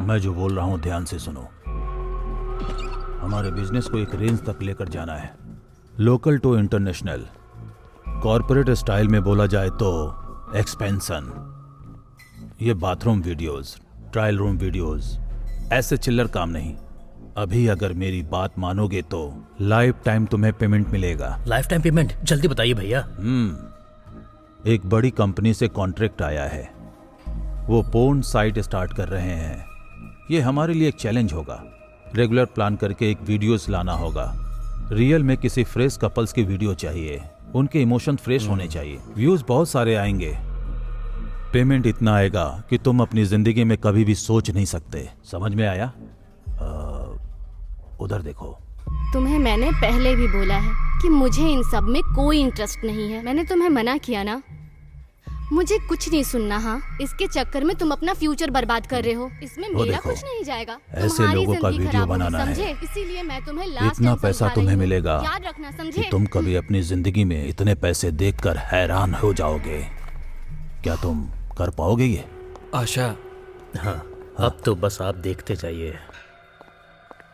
मैं जो बोल रहा हूं ध्यान से सुनो। हमारे बिजनेस को एक रेंज तक लेकर जाना है, local to international. Corporate style में बोला जाए तो एक्सपेंशन। ये bathroom videos, trial room videos, ऐसे चिल्लर काम नहीं। अभी अगर मेरी बात मानोगे तो लाइफ टाइम तुम्हें पेमेंट मिलेगा। Life time payment? जल्दी बताइए भैया। एक बड़ी कंपनी से कॉन्ट्रैक्ट आया है, वो पोर्न साइट स्टार्ट कर रहे हैं। ये हमारे लिए एक चैलेंज होगा। रेगुलर प्लान करके एक वीडियोस लाना होगा। रियल में किसी फ्रेश कपल्स की वीडियो चाहिए, उनके इमोशन फ्रेश होने चाहिए। व्यूज बहुत सारे आएंगे, पेमेंट इतना आएगा कि तुम अपनी जिंदगी में कभी भी सोच नहीं सकते। समझ में आया? उधर देखो। तुम्हें मैंने पहले भी बोला है कि मुझे इन सब में कोई इंटरेस्ट नहीं है। मैंने तुम्हें मना किया ना। मुझे कुछ नहीं सुनना। हाँ, इसके चक्कर में तुम अपना फ्यूचर बर्बाद कर रहे हो। इसमें मेरा देखो, कुछ नहीं जाएगा। ऐसे तुम्हारी लोगों का जिंदगी वीडियो खराब होगी, बनाना है। समझे? इसीलिए मैं तुम्हें लास्ट इतना टाइम पैसा समझा तुम्हें रही हूँ। मिलेगा याद रखना, कि समझे? तुम कभी अपनी जिंदगी में इतने पैसे देखकर हैरान हो जाओगे। क्या तुम कर पाओगे ये? आशा, हाँ, अब तो बस आप देखते जाइए,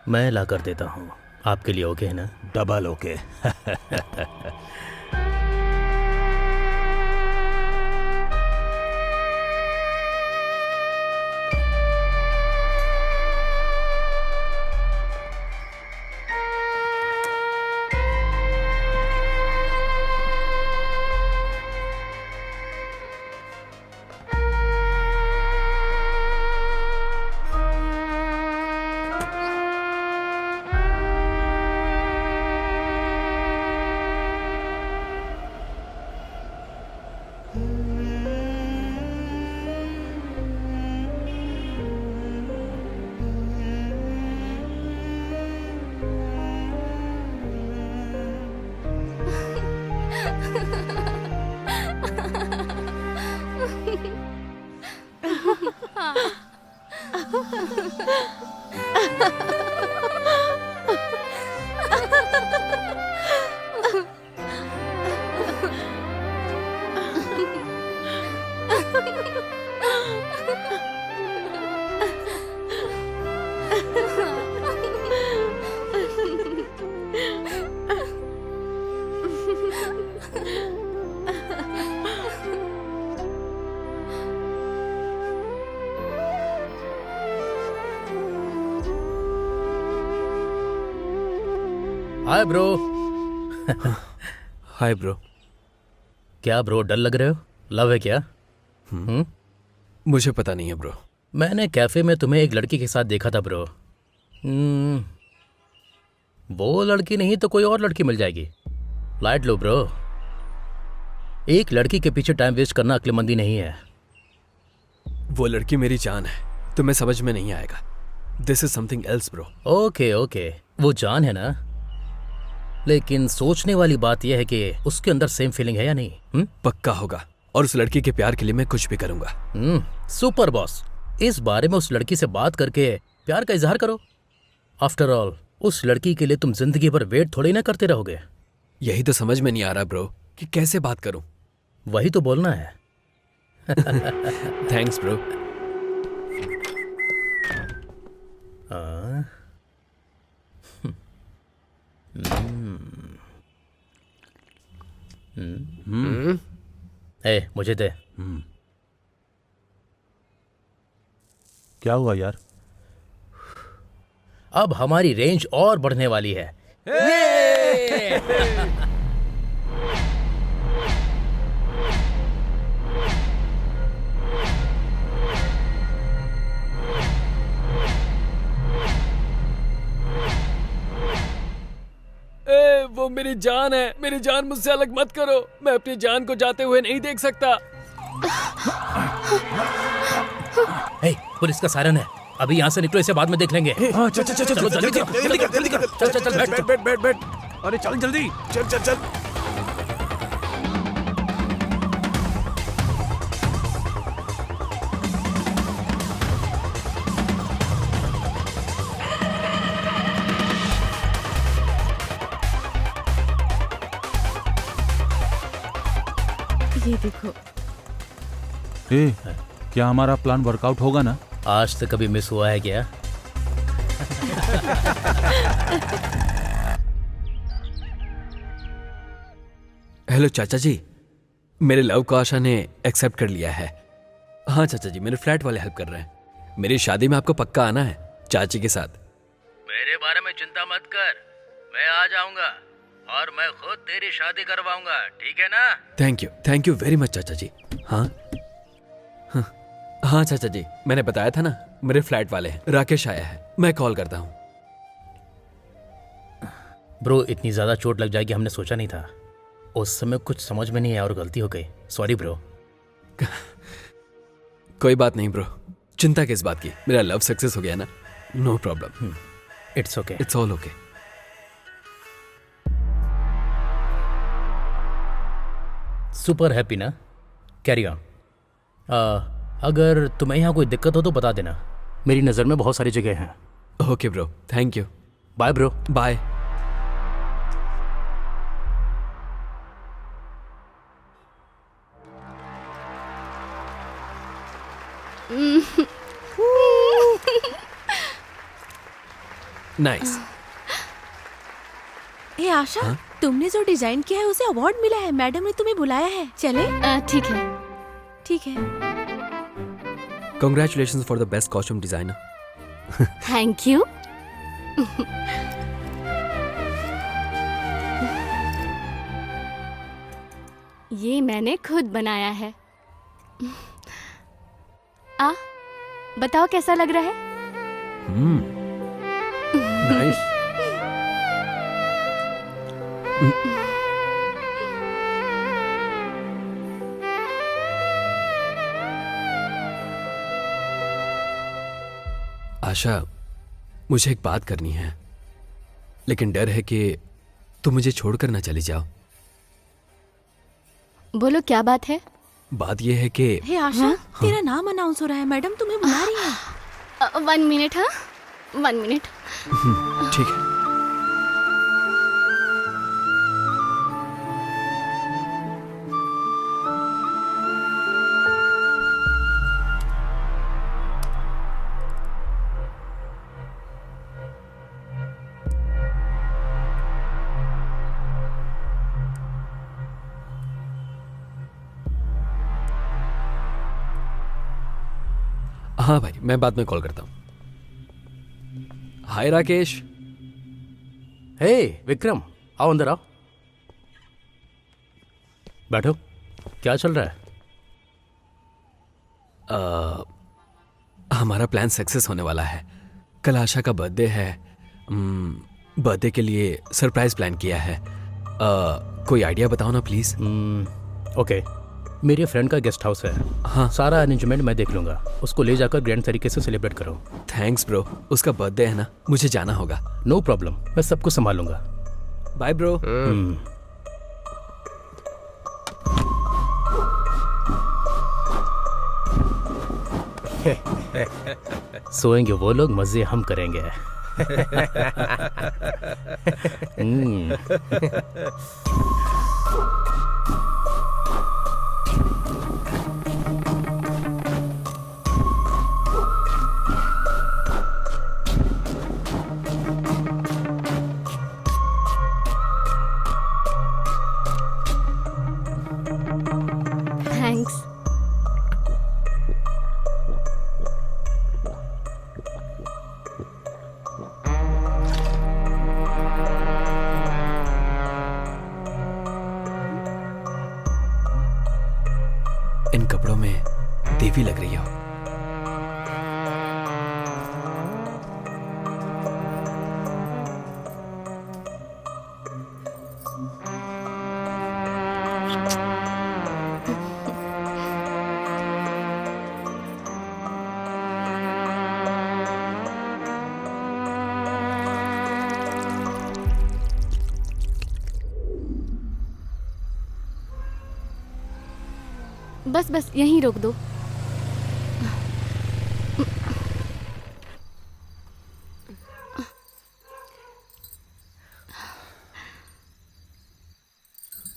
मैं ला कर देता हूँ। आपके लिए ओके है ना? Double okay. Hi bro. Hi bro. क्या ब्रो, डर लग रहे हो? लव है क्या? मुझे पता नहीं है ब्रो। मैंने कैफे में तुम्हें एक लड़की के साथ देखा था ब्रो। वो लड़की नहीं तो कोई और लड़की मिल जाएगी। लाइट लो ब्रो। एक लड़की के पीछे टाइम वेस्ट करना अक्लमंदी नहीं है। वो लड़की मेरी जान है, तुम्हें समझ में नहीं आएगा। This is something else bro. Okay okay, वो जान है ना, लेकिन सोचने वाली बात यह है कि उसके अंदर सेम फीलिंग है या नहीं। पक्का होगा, और उस लड़की के प्यार के लिए मैं कुछ भी करूंगा। सुपर बॉस, इस बारे में उस लड़की से बात करके प्यार का इजहार करो। आफ्टर ऑल, उस लड़की के लिए तुम जिंदगी भर वेट थोड़ी ना करते रहोगे। यही तो समझ में नहीं आ रहा ब्रो कि कैसे बात करूं। वही तो बोलना है। Thanks bro. ए, मुझे दे। क्या हुआ यार? अब हमारी रेंज और बढ़ने वाली है। वो मेरी जान है, मेरी जान, मुझसे अलग मत करो। मैं अपनी जान को जाते हुए नहीं देख सकता। ए, पुलिस का सायरन है, अभी यहाँ से निकलो, इसे बाद में देख लेंगे। हाँ, चल चल चल चलो, जल्दी जल्दी कर, जल्दी कर, जल्दी कर। चल, चल, चल, बैठ, बैठ बैठ बैठ बैठ। अरे चल जल्दी, चल चल चल। ये देखो। ए, क्या हमारा प्लान वर्कआउट होगा ना? आज तक कभी मिस हुआ है क्या? हेलो चाचा जी, मेरे लव को आशा ने एक्सेप्ट कर लिया है। हाँ चाचा जी, मेरे फ्लैट वाले हेल्प कर रहे हैं। मेरी शादी में आपको पक्का आना है चाची के साथ। मेरे बारे में चिंता मत कर, मैं आ जाऊंगा और मैं खुद तेरी शादी करवाऊंगा, ठीक है ना? थैंक यू वेरी मच चाचा जी। हाँ हाँ हाँ चाचा जी, मैंने बताया था ना, मेरे फ्लैट वाले हैं, राकेश आया है, मैं कॉल करता हूँ। ब्रो, इतनी ज्यादा चोट लग जाएगी हमने सोचा नहीं था। उस समय कुछ समझ में नहीं आया और गलती हो गई, सॉरी ब्रो। कोई बात नहीं ब्रो, चिंता किस बात की, मेरा लव सक्सेस हो गया ना, no problem. It's okay, it's all okay. Super happy ना? Carry on. अगर तुम्हें यहाँ कोई दिक्कत हो तो बता देना, मेरी नज़र में बहुत सारी जगह हैं। Okay bro, thank you. Bye bro. Bye. Nice. Hey Asha, तुमने जो डिजाइन किया है उसे अवार्ड मिला है, मैडम ने तुम्हें बुलाया है, चले? ठीक है। ठीक है। Congratulations for the best costume designer. Thank you. ये मैंने खुद बनाया है। बताओ कैसा लग रहा है? Nice. आशा, मुझे एक बात करनी है, लेकिन डर है कि तुम मुझे छोड़कर ना चली जाओ। बोलो क्या बात है? बात यह है कि हे आशा, तेरा नाम अनाउंस हो रहा है, मैडम तुम्हें बुला रही है। 1 मिनट। हाँ, 1 मिनट। ठीक है। हाँ भाई, मैं बाद में कॉल करता हूँ। हाय राकेश। हे विक्रम, आओ अंदर आओ, बैठो। क्या चल रहा है? हमारा प्लान सक्सेस होने वाला है। कल आशा का बर्थडे है। बर्थडे के लिए सरप्राइज प्लान किया है। कोई आइडिया बताओ ना प्लीज। ओके, मेरे फ्रेंड का गेस्ट हाउस है। हाँ, सारा अरेंजमेंट मैं देख लूंगा। उसको ले जाकर ग्रैंड तरीके से सेलिब्रेट करो। Thanks bro. उसका बर्थडे है ना, मुझे जाना होगा। नो प्रॉब्लम, मैं सब कुछ संभालूंगा। Bye bro. सोएंगे वो लोग, मजे हम करेंगे। थैंक्स। इन कपड़ों में देवी लग रही हो। बस बस यहीं रोक दो।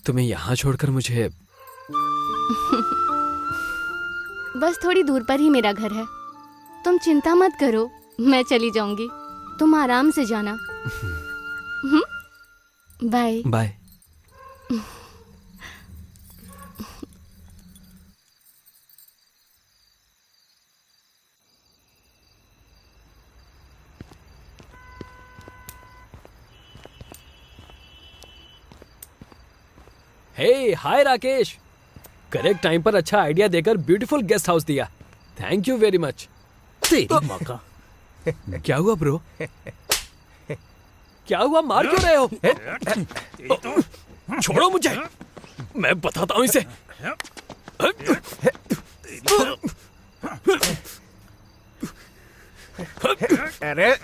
तुम्हें यहाँ छोड़कर मुझे बस थोड़ी दूर पर ही मेरा घर है। तुम चिंता मत करो, मैं चली जाऊंगी, तुम आराम से जाना। Bye bye. Hey hi Rakesh, correct time पर अच्छा आइडिया देकर ब्यूटीफुल गेस्ट हाउस दिया। Thank you very much. तेरी माँ का। क्या हुआ ब्रो? क्या हुआ, मार क्यों रहे हो? छोड़ो मुझे, मैं बताता हूं इसे। अरे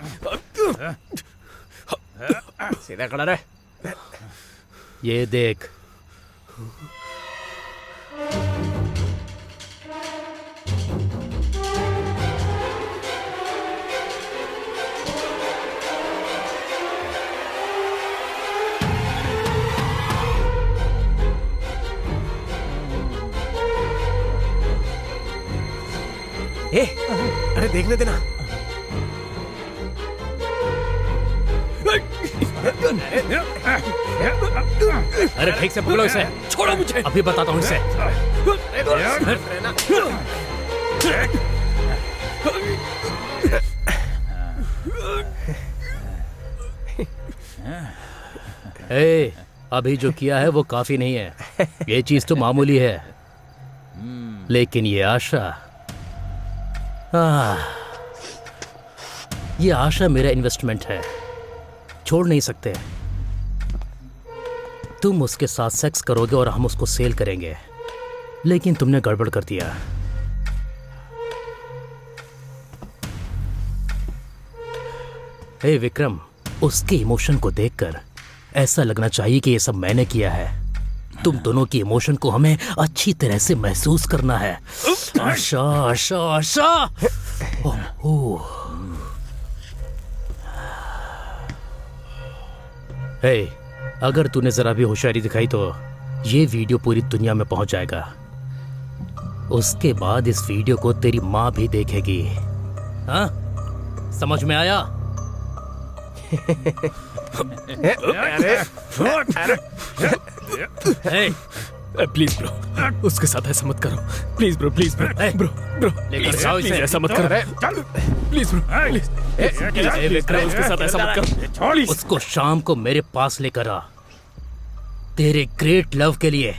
सीधा खड़ा रहे। ये देख, अरे देखने देना। अरे ठीक से पकड़ो इसे। छोड़ो मुझे। अभी बताता हूँ इसे। ए, अभी जो किया है वो काफी नहीं है। ये चीज तो मामूली है, लेकिन ये आशा, ये आशा मेरा इन्वेस्टमेंट है, छोड़ नहीं सकते। तुम उसके साथ सेक्स करोगे और हम उसको सेल करेंगे, लेकिन तुमने गड़बड़ कर दिया। हे विक्रम, उसके इमोशन को देखकर ऐसा लगना चाहिए कि ये सब मैंने किया है। तुम दोनों की इमोशन को हमें अच्छी तरह से महसूस करना है। आशा आशा आशा। ओह, हे, अगर तूने जरा भी होशियारी दिखाई तो ये वीडियो पूरी दुनिया में पहुंच जाएगा। उसके बाद इस वीडियो को तेरी माँ भी देखेगी। हाँ, समझ में आया? प्लीज ब्रो, उसके साथ ऐसा मत करो। Please bro, please bro, bro bro, लेकर जाओ इसे। ऐसा मत करो। Please bro, please. विक्रम, उसके साथ ऐसा मत करो। उसको शाम को मेरे पास लेकर आ। तेरे ग्रेट लव के लिए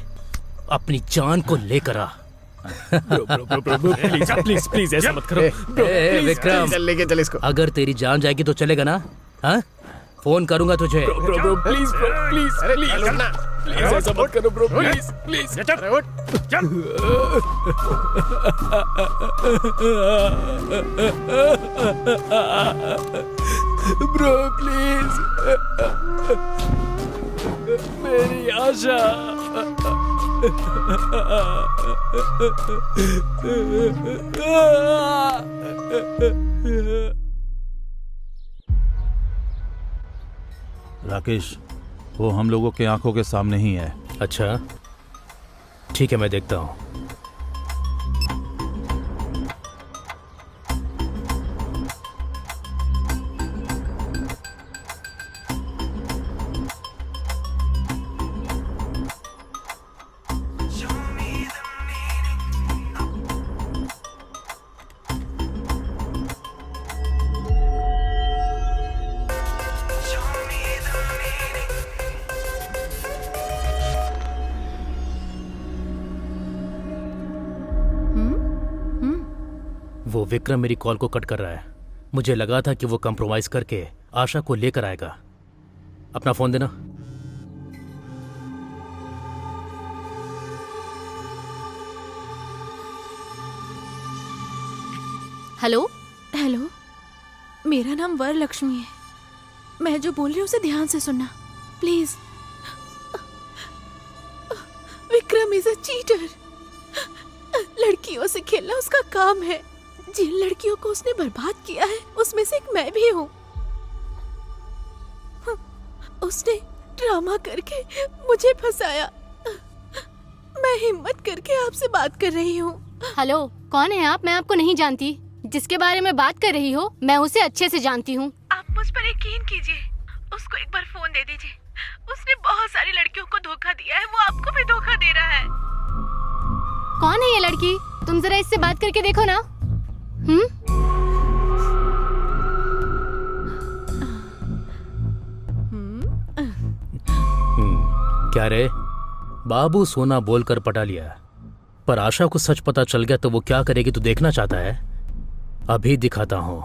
अपनी जान को लेकर आ। Bro bro bro bro, please please please ऐसा मत करो। ब्रो विक्रम, चल लेके चल इसको। अगर तेरी जान जाएगी तो चलेगा ना? हाँ, फोन करूंगा तुझे। Bro bro, please bro, please please please ऐसा मत करो bro, please please. Bro please, मेरी आशा। राकेश, वो हम लोगों के आंखों के सामने ही है। अच्छा, ठीक है, मैं देखता हूँ। वो विक्रम मेरी कॉल को कट कर रहा है। मुझे लगा था कि वो कंप्रोमाइज करके आशा को लेकर आएगा। अपना फोन देना। हेलो। हेलो, मेरा नाम वरलक्ष्मी है। मैं जो बोल रही हूँ उसे ध्यान से सुनना please. Vikram is a cheater. लड़कियों से खेलना उसका काम है। जिन लड़कियों को उसने बर्बाद किया है उसमें से एक मैं भी हूँ। उसने ड्रामा करके मुझे फंसाया। मैं हिम्मत करके आपसे बात कर रही हूँ। हेलो, कौन है आप? मैं आपको नहीं जानती। जिसके बारे में बात कर रही हो मैं उसे अच्छे से जानती हूँ। आप मुझ पर यकीन कीजिए, उसको एक बार फोन दे दीजिए। उसने बहुत सारी लड़कियों को धोखा दिया है, वो आपको भी धोखा दे रहा है। कौन है ये लड़की? तुम जरा इससे बात करके देखो ना। क्या रे, बाबू सोना बोलकर पटा लिया, पर आशा को सच पता चल गया तो वो क्या करेगी तू देखना चाहता है? अभी दिखाता हूं।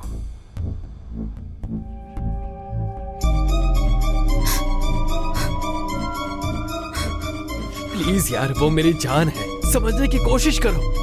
प्लीज यार, वो मेरी जान है, समझने की कोशिश करो।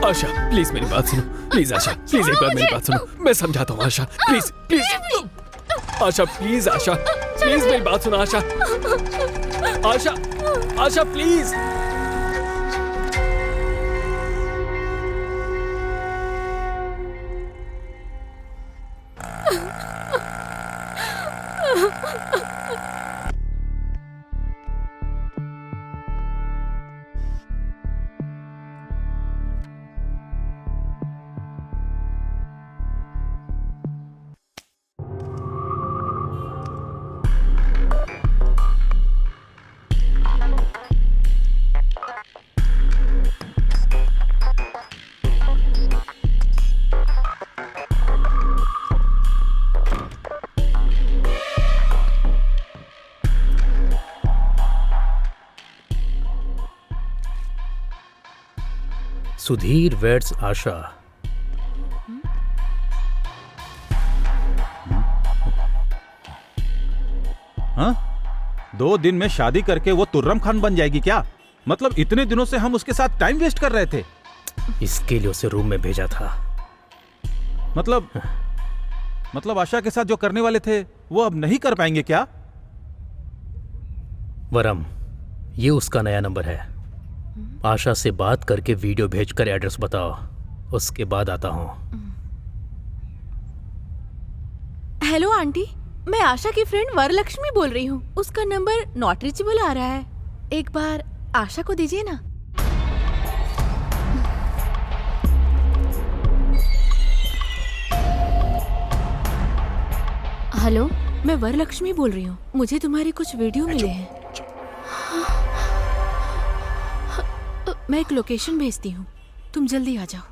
आशा प्लीज मेरी बात सुनो, प्लीज आशा, प्लीज एक बार मेरी बात सुनो, मैं समझाता हूँ Asha, please please Asha, please Asha, please मेरी बात सुनो आशा, आशा, आशा प्लीज। सुधीर वेड्स आशा। हाँ? 2 दिन में शादी करके वो तुर्रम खान बन जाएगी क्या? मतलब इतने दिनों से हम उसके साथ टाइम वेस्ट कर रहे थे। इसके लिए उसे रूम में भेजा था। मतलब आशा के साथ जो करने वाले थे वो अब नहीं कर पाएंगे क्या? वरम, ये उसका नया नंबर है। आशा से बात करके वीडियो भेजकर एड्रेस बताओ, उसके बाद आता हूं। हेलो आंटी, मैं आशा की फ्रेंड वरलक्ष्मी बोल रही हूँ। उसका नंबर नॉट रीचेबल आ रहा है, एक बार आशा को दीजिए ना। हेलो, मैं वरलक्ष्मी बोल रही हूँ, मुझे तुम्हारे कुछ वीडियो मिले हैं। मैं एक लोकेशन भेजती हूँ, तुम जल्दी आ जाओ।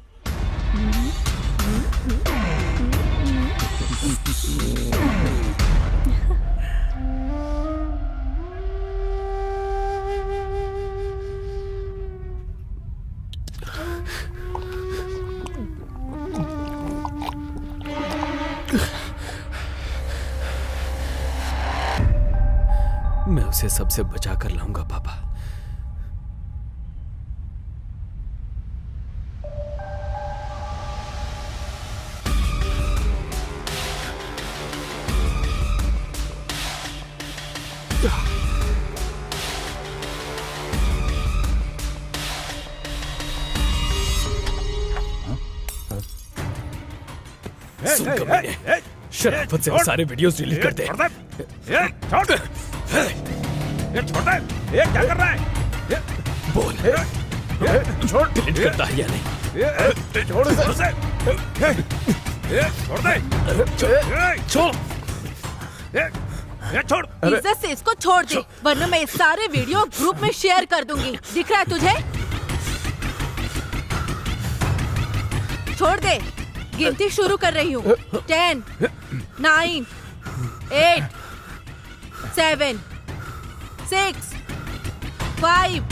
मैं उसे सबसे बचा कर लाऊंगा पापा। सुन कमीने, शराफत से वो सारे वीडियोस डिलीट कर दे। छोड़ दे। ये छोड़ दे। ये क्या कर रहा है? बोल, छोड़। डिलीट करता है या नहीं? छोड़ उसे। छोड़ दे। छोड़। छोड़। इज्जत से इसको छोड़ दे, वरना मैं ये सारे वीडियो ग्रुप में शेयर कर दूंगी। दिख रहा है तुझे? छोड़ दे, गिनती शुरू कर रही हूँ। 10, 9, 8, 7, 6, 5,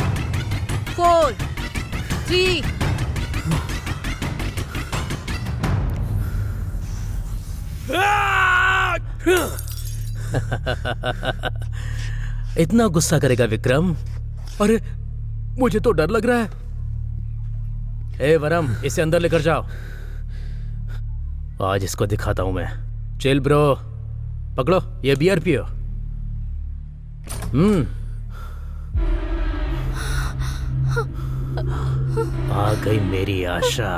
4, 3। इतना गुस्सा करेगा विक्रम? अरे मुझे तो डर लग रहा है। ए वरम, इसे अंदर लेकर जाओ। आज इसको दिखाता हूं मैं। चिल ब्रो, पकड़ो ये बियर पियो। आ गई मेरी आशा।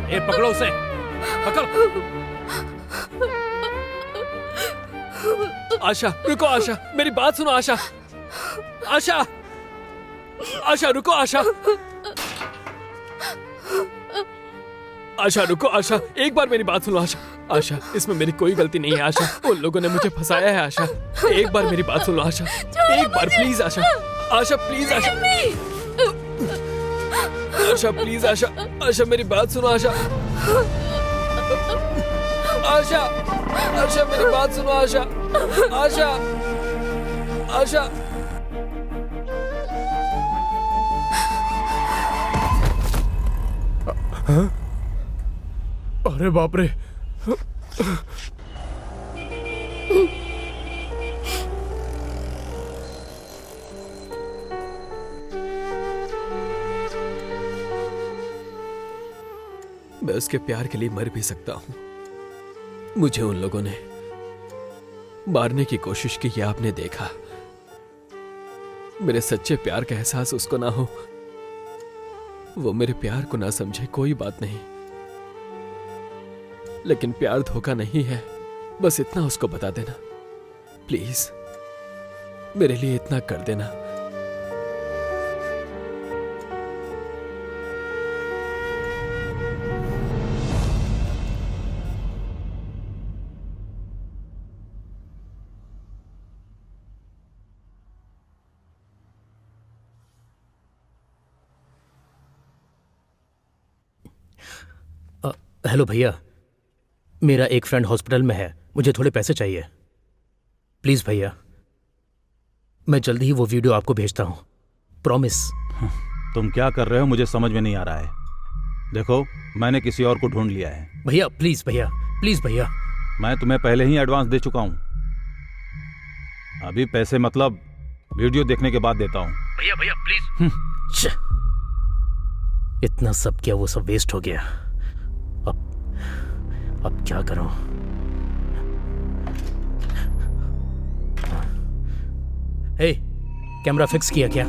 ए पकड़ो उसे, पकड़ो। आशा रुको, आशा मेरी बात सुनो। आशा, आशा, आशा रुको। आशा, आशा रुको। आशा एक बार मेरी बात सुनो। आशा, आशा इसमें मेरी कोई गलती नहीं है। आशा उन लोगों ने मुझे फंसाया है। आशा एक बार मेरी बात सुनो। आशा एक बार please. Asha, Asha please. Asha, Asha please. Asha, Asha मेरी बात सुनो। आशा, आशा, आशा मेरी बात सुनो। आशा, आशा, आशा। अरे बाप रे। मैं उसके प्यार के लिए मर भी सकता हूं। मुझे उन लोगों ने मारने की कोशिश की, ये आपने देखा। मेरे सच्चे प्यार का एहसास उसको ना हो, वो मेरे प्यार को ना समझे, कोई बात नहीं। लेकिन प्यार धोखा नहीं है, बस इतना उसको बता देना प्लीज। मेरे लिए इतना कर देना। हेलो भैया, मेरा एक फ्रेंड हॉस्पिटल में है, मुझे थोड़े पैसे चाहिए। प्लीज भैया, मैं जल्दी ही वो वीडियो आपको भेजता हूं, प्रॉमिस। तुम क्या कर रहे हो मुझे समझ में नहीं आ रहा है। देखो, मैंने किसी और को ढूंढ लिया है। भैया प्लीज, भैया प्लीज भैया। मैं तुम्हें पहले ही एडवांस दे चुका हूं। अभी पैसे मतलब वीडियो देखने के बाद देता हूं। भैया भैया प्लीज। इतना सब किया, वो सब वेस्ट हो गया। अब क्या करूं? हे, कैमरा फिक्स किया क्या?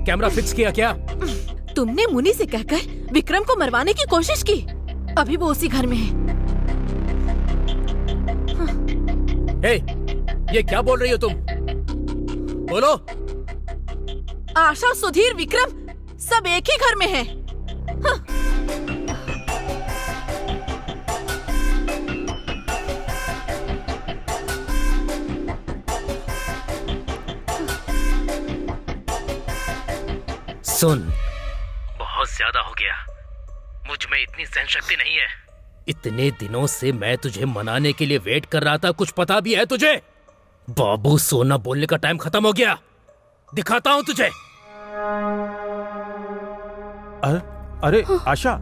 कैमरा फिक्स किया क्या? तुमने मुनि से कहकर विक्रम को मरवाने की कोशिश की। अभी वो उसी घर में है। हे, ये क्या बोल रही हो तुम? बोलो। आशा, सुधीर, विक्रम सब एक ही घर में हैं। सुन, बहुत ज्यादा हो गया। मुझ में इतनी सहन शक्ति नहीं है। इतने दिनों से मैं तुझे मनाने के लिए वेट कर रहा था, कुछ पता भी है तुझे? बाबू, सोना बोलने का टाइम खत्म हो गया। दिखाता हूं तुझे। अरे आशा,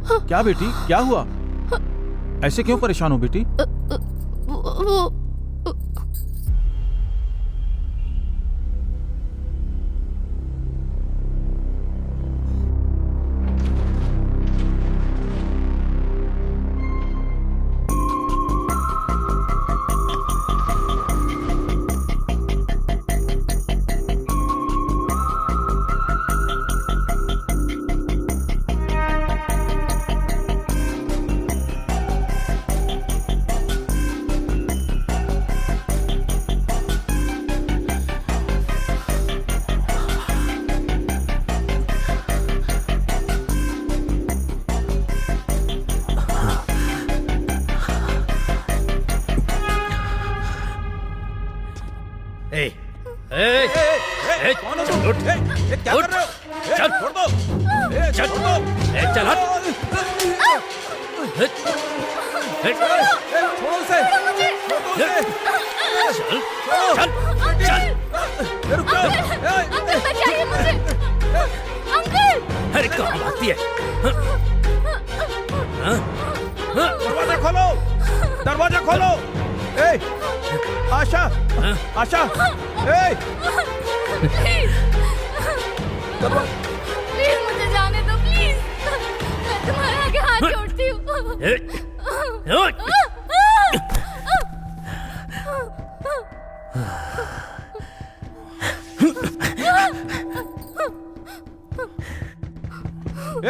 क्या बेटी, क्या हुआ? ऐसे क्यों परेशान हो बेटी? वो कौन हो तुम? क्या कर रहे हो? चल छोड़ दो। चल छोड़ दो। चल हट। छोड़ो उसे। चल चल रुक जाओ। अंकल बचाइए मुझे। अंकल अरे कहाँ भागती है? दरवाजा खोलो। दरवाजा खोलो। आशा, आशा, प्लीज मुझे जाने दो प्लीज। मैं तुम्हारे आगे हाथ जोड़ती हूँ।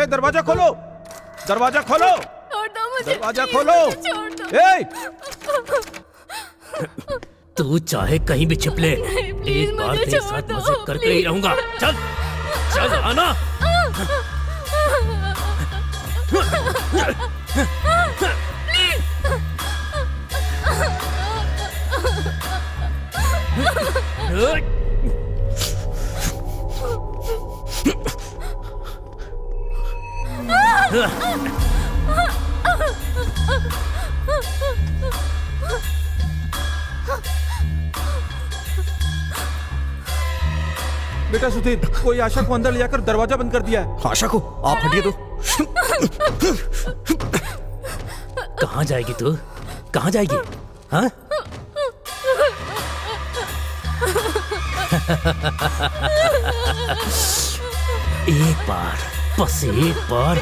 दरवाजा खोलो। दरवाजा खोलो। छोड़ दो मुझे। दरवाजा प्लीज, खोलो। मुझे छोड़ दो। तू चाहे कहीं भी छिप ले, प्लीज, एक बार मुझे तेरे छोड़ साथ दो, मजे करके ही रहूंगा। चल चल आना। बेटा सुधीर, कोई आशा को अंदर ले जाकर दरवाजा बंद कर दिया है। आशा को आप हटिए तो। कहाँ जाएगी तू? कहाँ जाएगी? हाँ? एक बार, बस एक बार।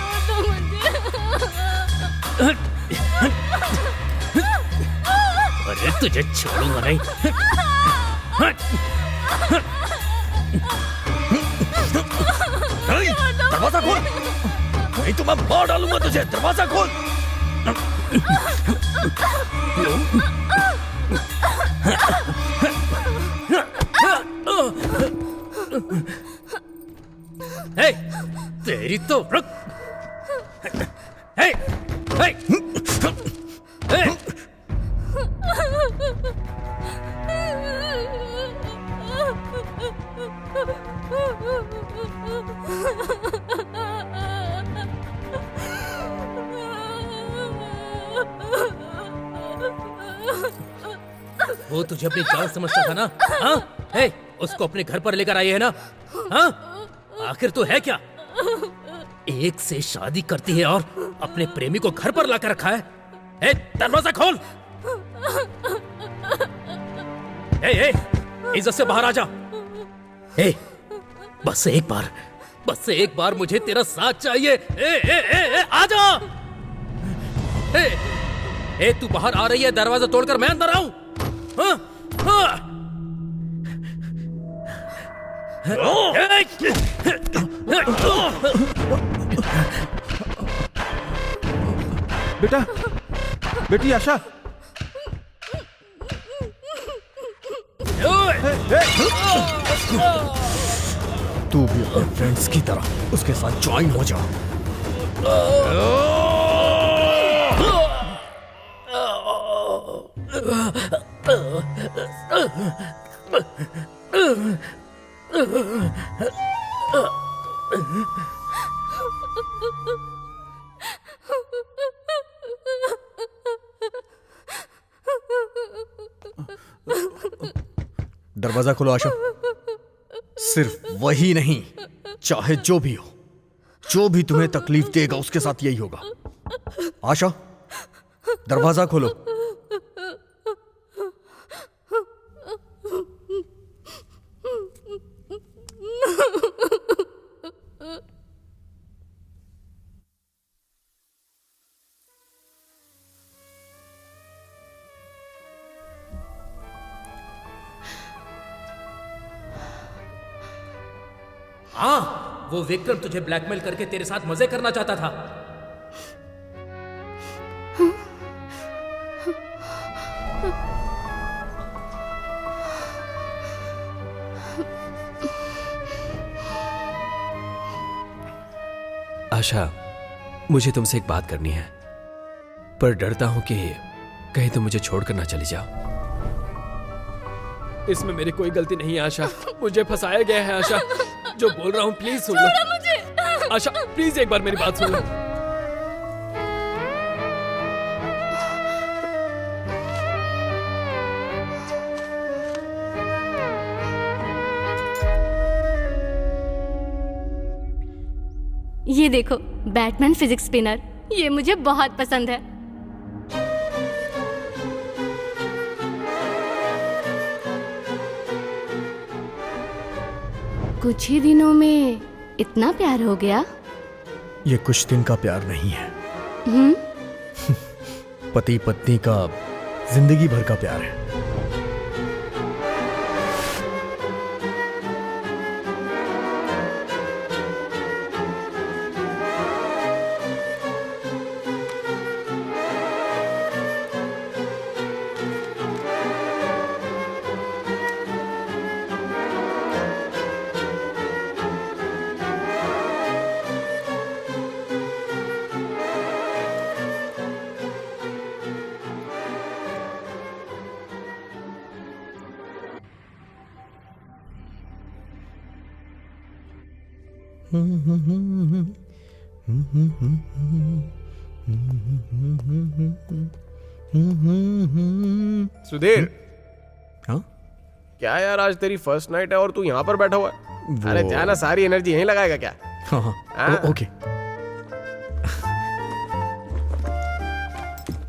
अरे तुझे छोड़ूंगा नहीं। दरवाजा खोल, नहीं तो मैं मार डालूंगा तुझे। दरवाजा खोल। हे, तेरी तो रुक। हे, हे, हे। वो तुझे अपनी जान समझता था ना? हाँ? हे, उसको अपने घर पर लेकर आई है ना? हाँ? आखिर तो है क्या? एक से शादी करती है और अपने प्रेमी को घर पर लाकर रखा है। हे, दरवाजा खोल। हे, इज्जत से बाहर आ जा। हे, बस एक बार मुझे तेरा साथ चाहिए। आ जा। हे, तू बाहर आ रही है, दरवाजा तोड़कर मैं अंदर आऊं? हाँ? हाँ? बेटा, बेटी आशा। तू भी अपने फ्रेंड्स की तरह उसके साथ ज्वाइन हो जा। दरवाजा खोलो आशा। सिर्फ वही नहीं, चाहे जो भी हो, जो भी तुम्हें तकलीफ देगा उसके साथ यही होगा। आशा, दरवाजा खोलो। हाँ, वो विक्रम तुझे ब्लैकमेल करके तेरे साथ मजे करना चाहता था। आशा, मुझे तुमसे एक बात करनी है, पर डरता हूं कि कहीं तुम मुझे छोड़कर ना चली जाओ। इसमें मेरी कोई गलती नहीं है आशा, मुझे फंसाया गया है आशा। जो बोल रहा हूँ please soon low. Asha please एक बार मेरी बात सुन लो। ये देखो, बैटमैन फिजिक्स स्पिनर, ये मुझे बहुत पसंद है। कुछ ही दिनों में इतना प्यार हो गया? ये कुछ दिन का प्यार नहीं है, पति पत्नी का जिंदगी भर का प्यार है। सुधीर, हाँ क्या यार आज तेरी फर्स्ट नाइट है और तू यहाँ पर बैठा हुआ है? अरे क्या ना, सारी एनर्जी यहीं लगाएगा क्या? हाँ हाँ ओके।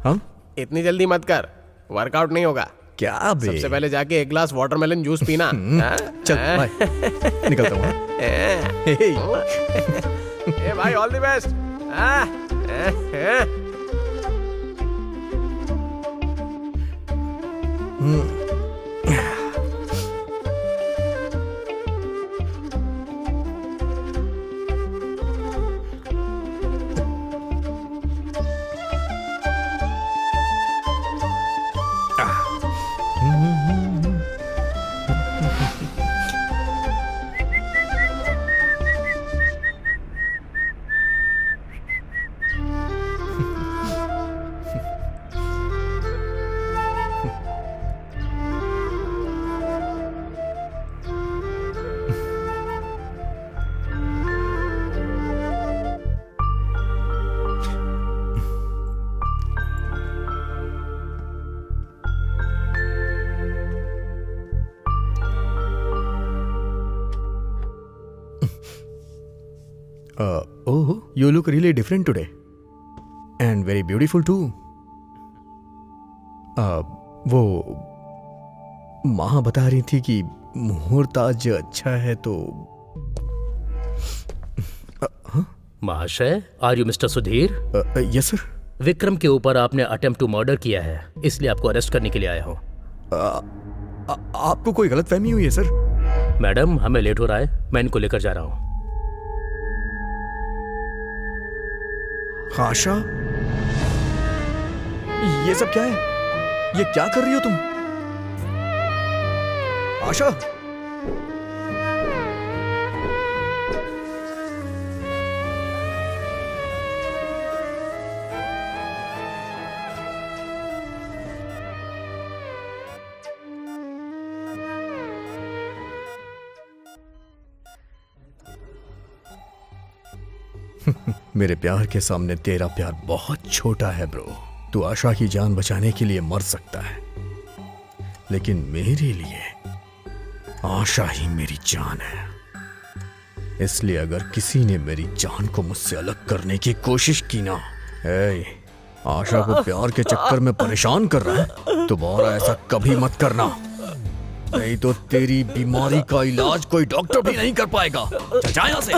हाँ इतनी जल्दी मत कर, वर्कआउट नहीं होगा। क्या बे? सबसे पहले जाके एक ग्लास वाटरमेलन जूस पीना। चल बाय, निकलता हूँ। ए भाई, all the best. Oh, you look really different today, and very beautiful too. वो माँ बता रही थी कि मुहूर्त आज अच्छा है तो। महाशय, are you mister Sudhir? Yes sir. Vikram के ऊपर आपने अटेम्प्ट टू मर्डर किया है, इसलिए आपको अरेस्ट करने के लिए आया हूँ। आपको कोई गलतफहमी हुई है सर? मैडम, हमें लेट हो रहा है, मैं इनको लेकर जा रहा हूँ। आशा, ये सब क्या है? ये क्या कर रही हो तुम? आशा, मेरे प्यार के सामने तेरा प्यार बहुत छोटा है ब्रो। तू आशा की जान बचाने के लिए मर सकता है, लेकिन मेरे लिए आशा ही मेरी जान है। इसलिए अगर किसी ने मेरी जान को मुझसे अलग करने की कोशिश की ना, आशा को प्यार के चक्कर में परेशान कर रहा है, दोबारा ऐसा कभी मत करना, नहीं तो तेरी बीमारी का इलाज कोई डॉक्टर भी नहीं कर पाएगा। चल जा यहां से।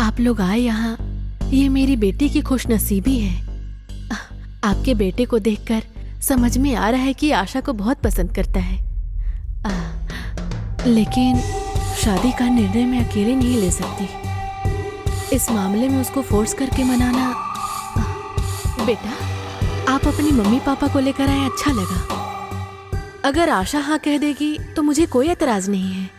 आप लोग आए यहाँ, ये मेरी बेटी की खुशनसीबी है। आपके बेटे को देखकर समझ में आ रहा है कि आशा को बहुत पसंद करता है, लेकिन शादी का निर्णय मैं अकेले नहीं ले सकती। इस मामले में उसको फोर्स करके मनाना। बेटा, आप अपनी मम्मी पापा को लेकर आए, अच्छा लगा। अगर आशा हाँ कह देगी तो मुझे कोई एतराज नहीं है।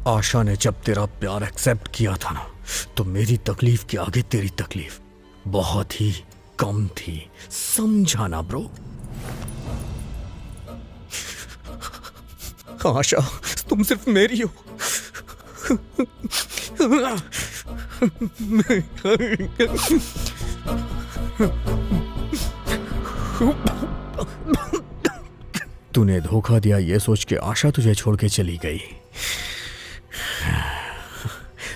आशा ने जब तेरा प्यार एक्सेप्ट किया था ना, तो मेरी तकलीफ के आगे तेरी तकलीफ बहुत ही कम थी, समझा ना ब्रो। आशा तुम सिर्फ मेरी हो। तूने धोखा दिया ये सोच के आशा तुझे छोड़ के चली गई,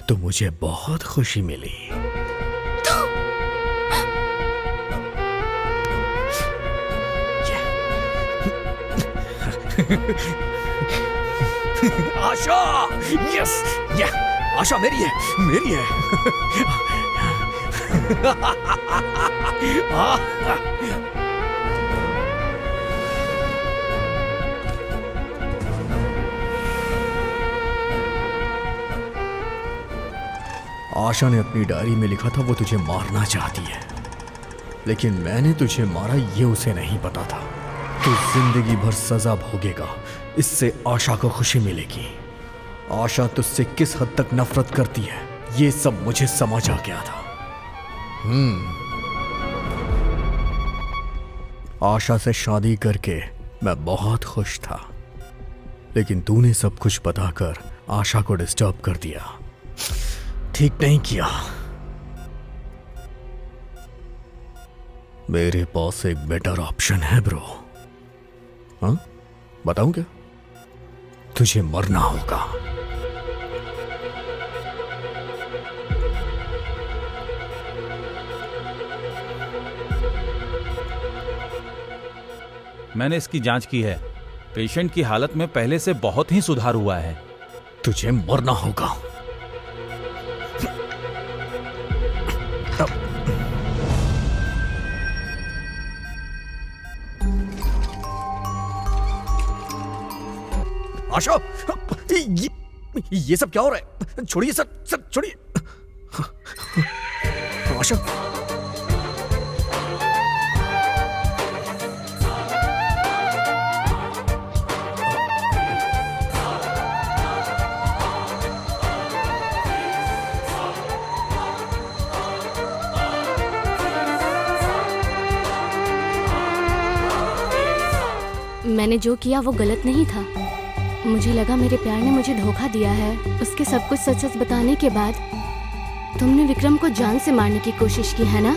तो मुझे बहुत खुशी मिली। आशा, यस, या आशा मेरी है, मेरी है। आशा ने अपनी डायरी में लिखा था वो तुझे मारना चाहती है, लेकिन मैंने तुझे मारा ये उसे नहीं पता था। तू जिंदगी भर सजा भोगेगा, इससे आशा को खुशी मिलेगी। आशा तुझसे किस हद तक नफरत करती है ये सब मुझे समझ आ गया था। आशा से शादी करके मैं बहुत खुश था, लेकिन तूने सब कुछ बताकर आशा को डिस्टर्ब कर दिया। ठीक नहीं किया। मेरे पास एक बेटर ऑप्शन है ब्रो। हाँ, बताऊं क्या? तुझे मरना होगा। मैंने इसकी जांच की है। पेशेंट की हालत में पहले से बहुत ही सुधार हुआ है। तुझे मरना होगा। आशा, ये सब क्या हो रहा है? छोड़िए सर, सर छोड़िए। आशा, मैंने जो किया वो गलत नहीं था। मुझे लगा मेरे प्यार ने मुझे धोखा दिया है। उसके सब कुछ सच सच बताने के बाद तुमने विक्रम को जान से मारने की कोशिश की है ना?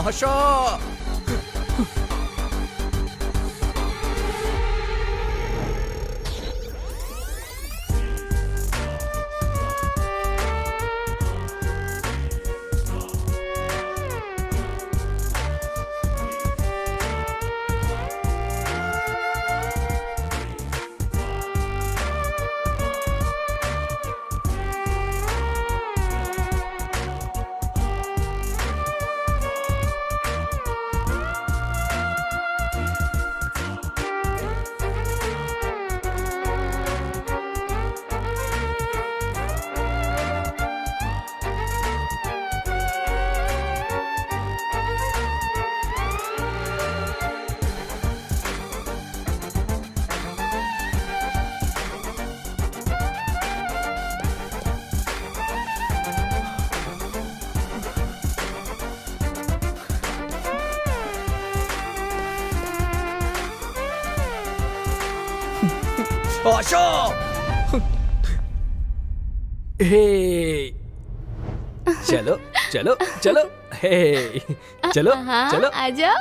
आशा, आशा, हे चलो चलो चलो, हे चलो चलो। आजा।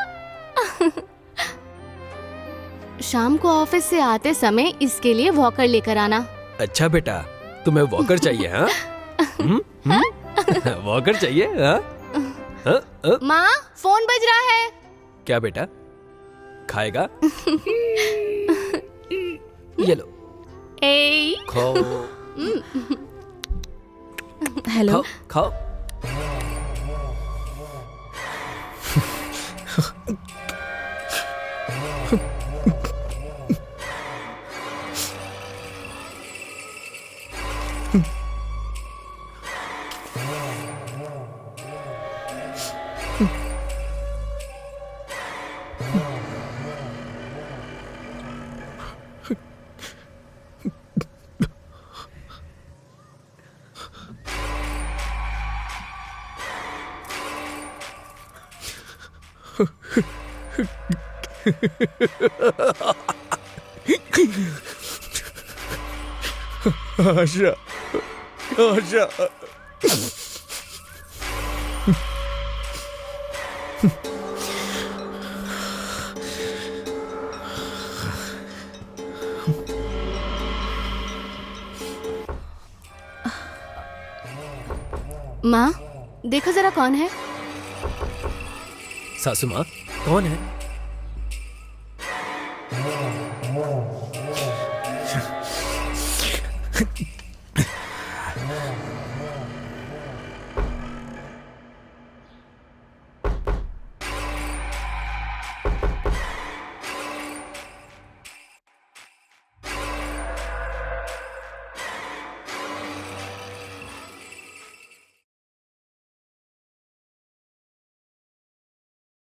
शाम को ऑफिस से आते समय इसके लिए वॉकर लेकर आना। अच्छा बेटा, तुम्हें वॉकर चाहिए? हाँ, वॉकर चाहिए? हाँ? माँ, फोन बज रहा है। क्या बेटा, खाएगा? ये लो, ए खाओ। हेलो। खाओ खाओ। आशा, आशा। माँ, देखो जरा कौन है। सासू माँ, कौन है?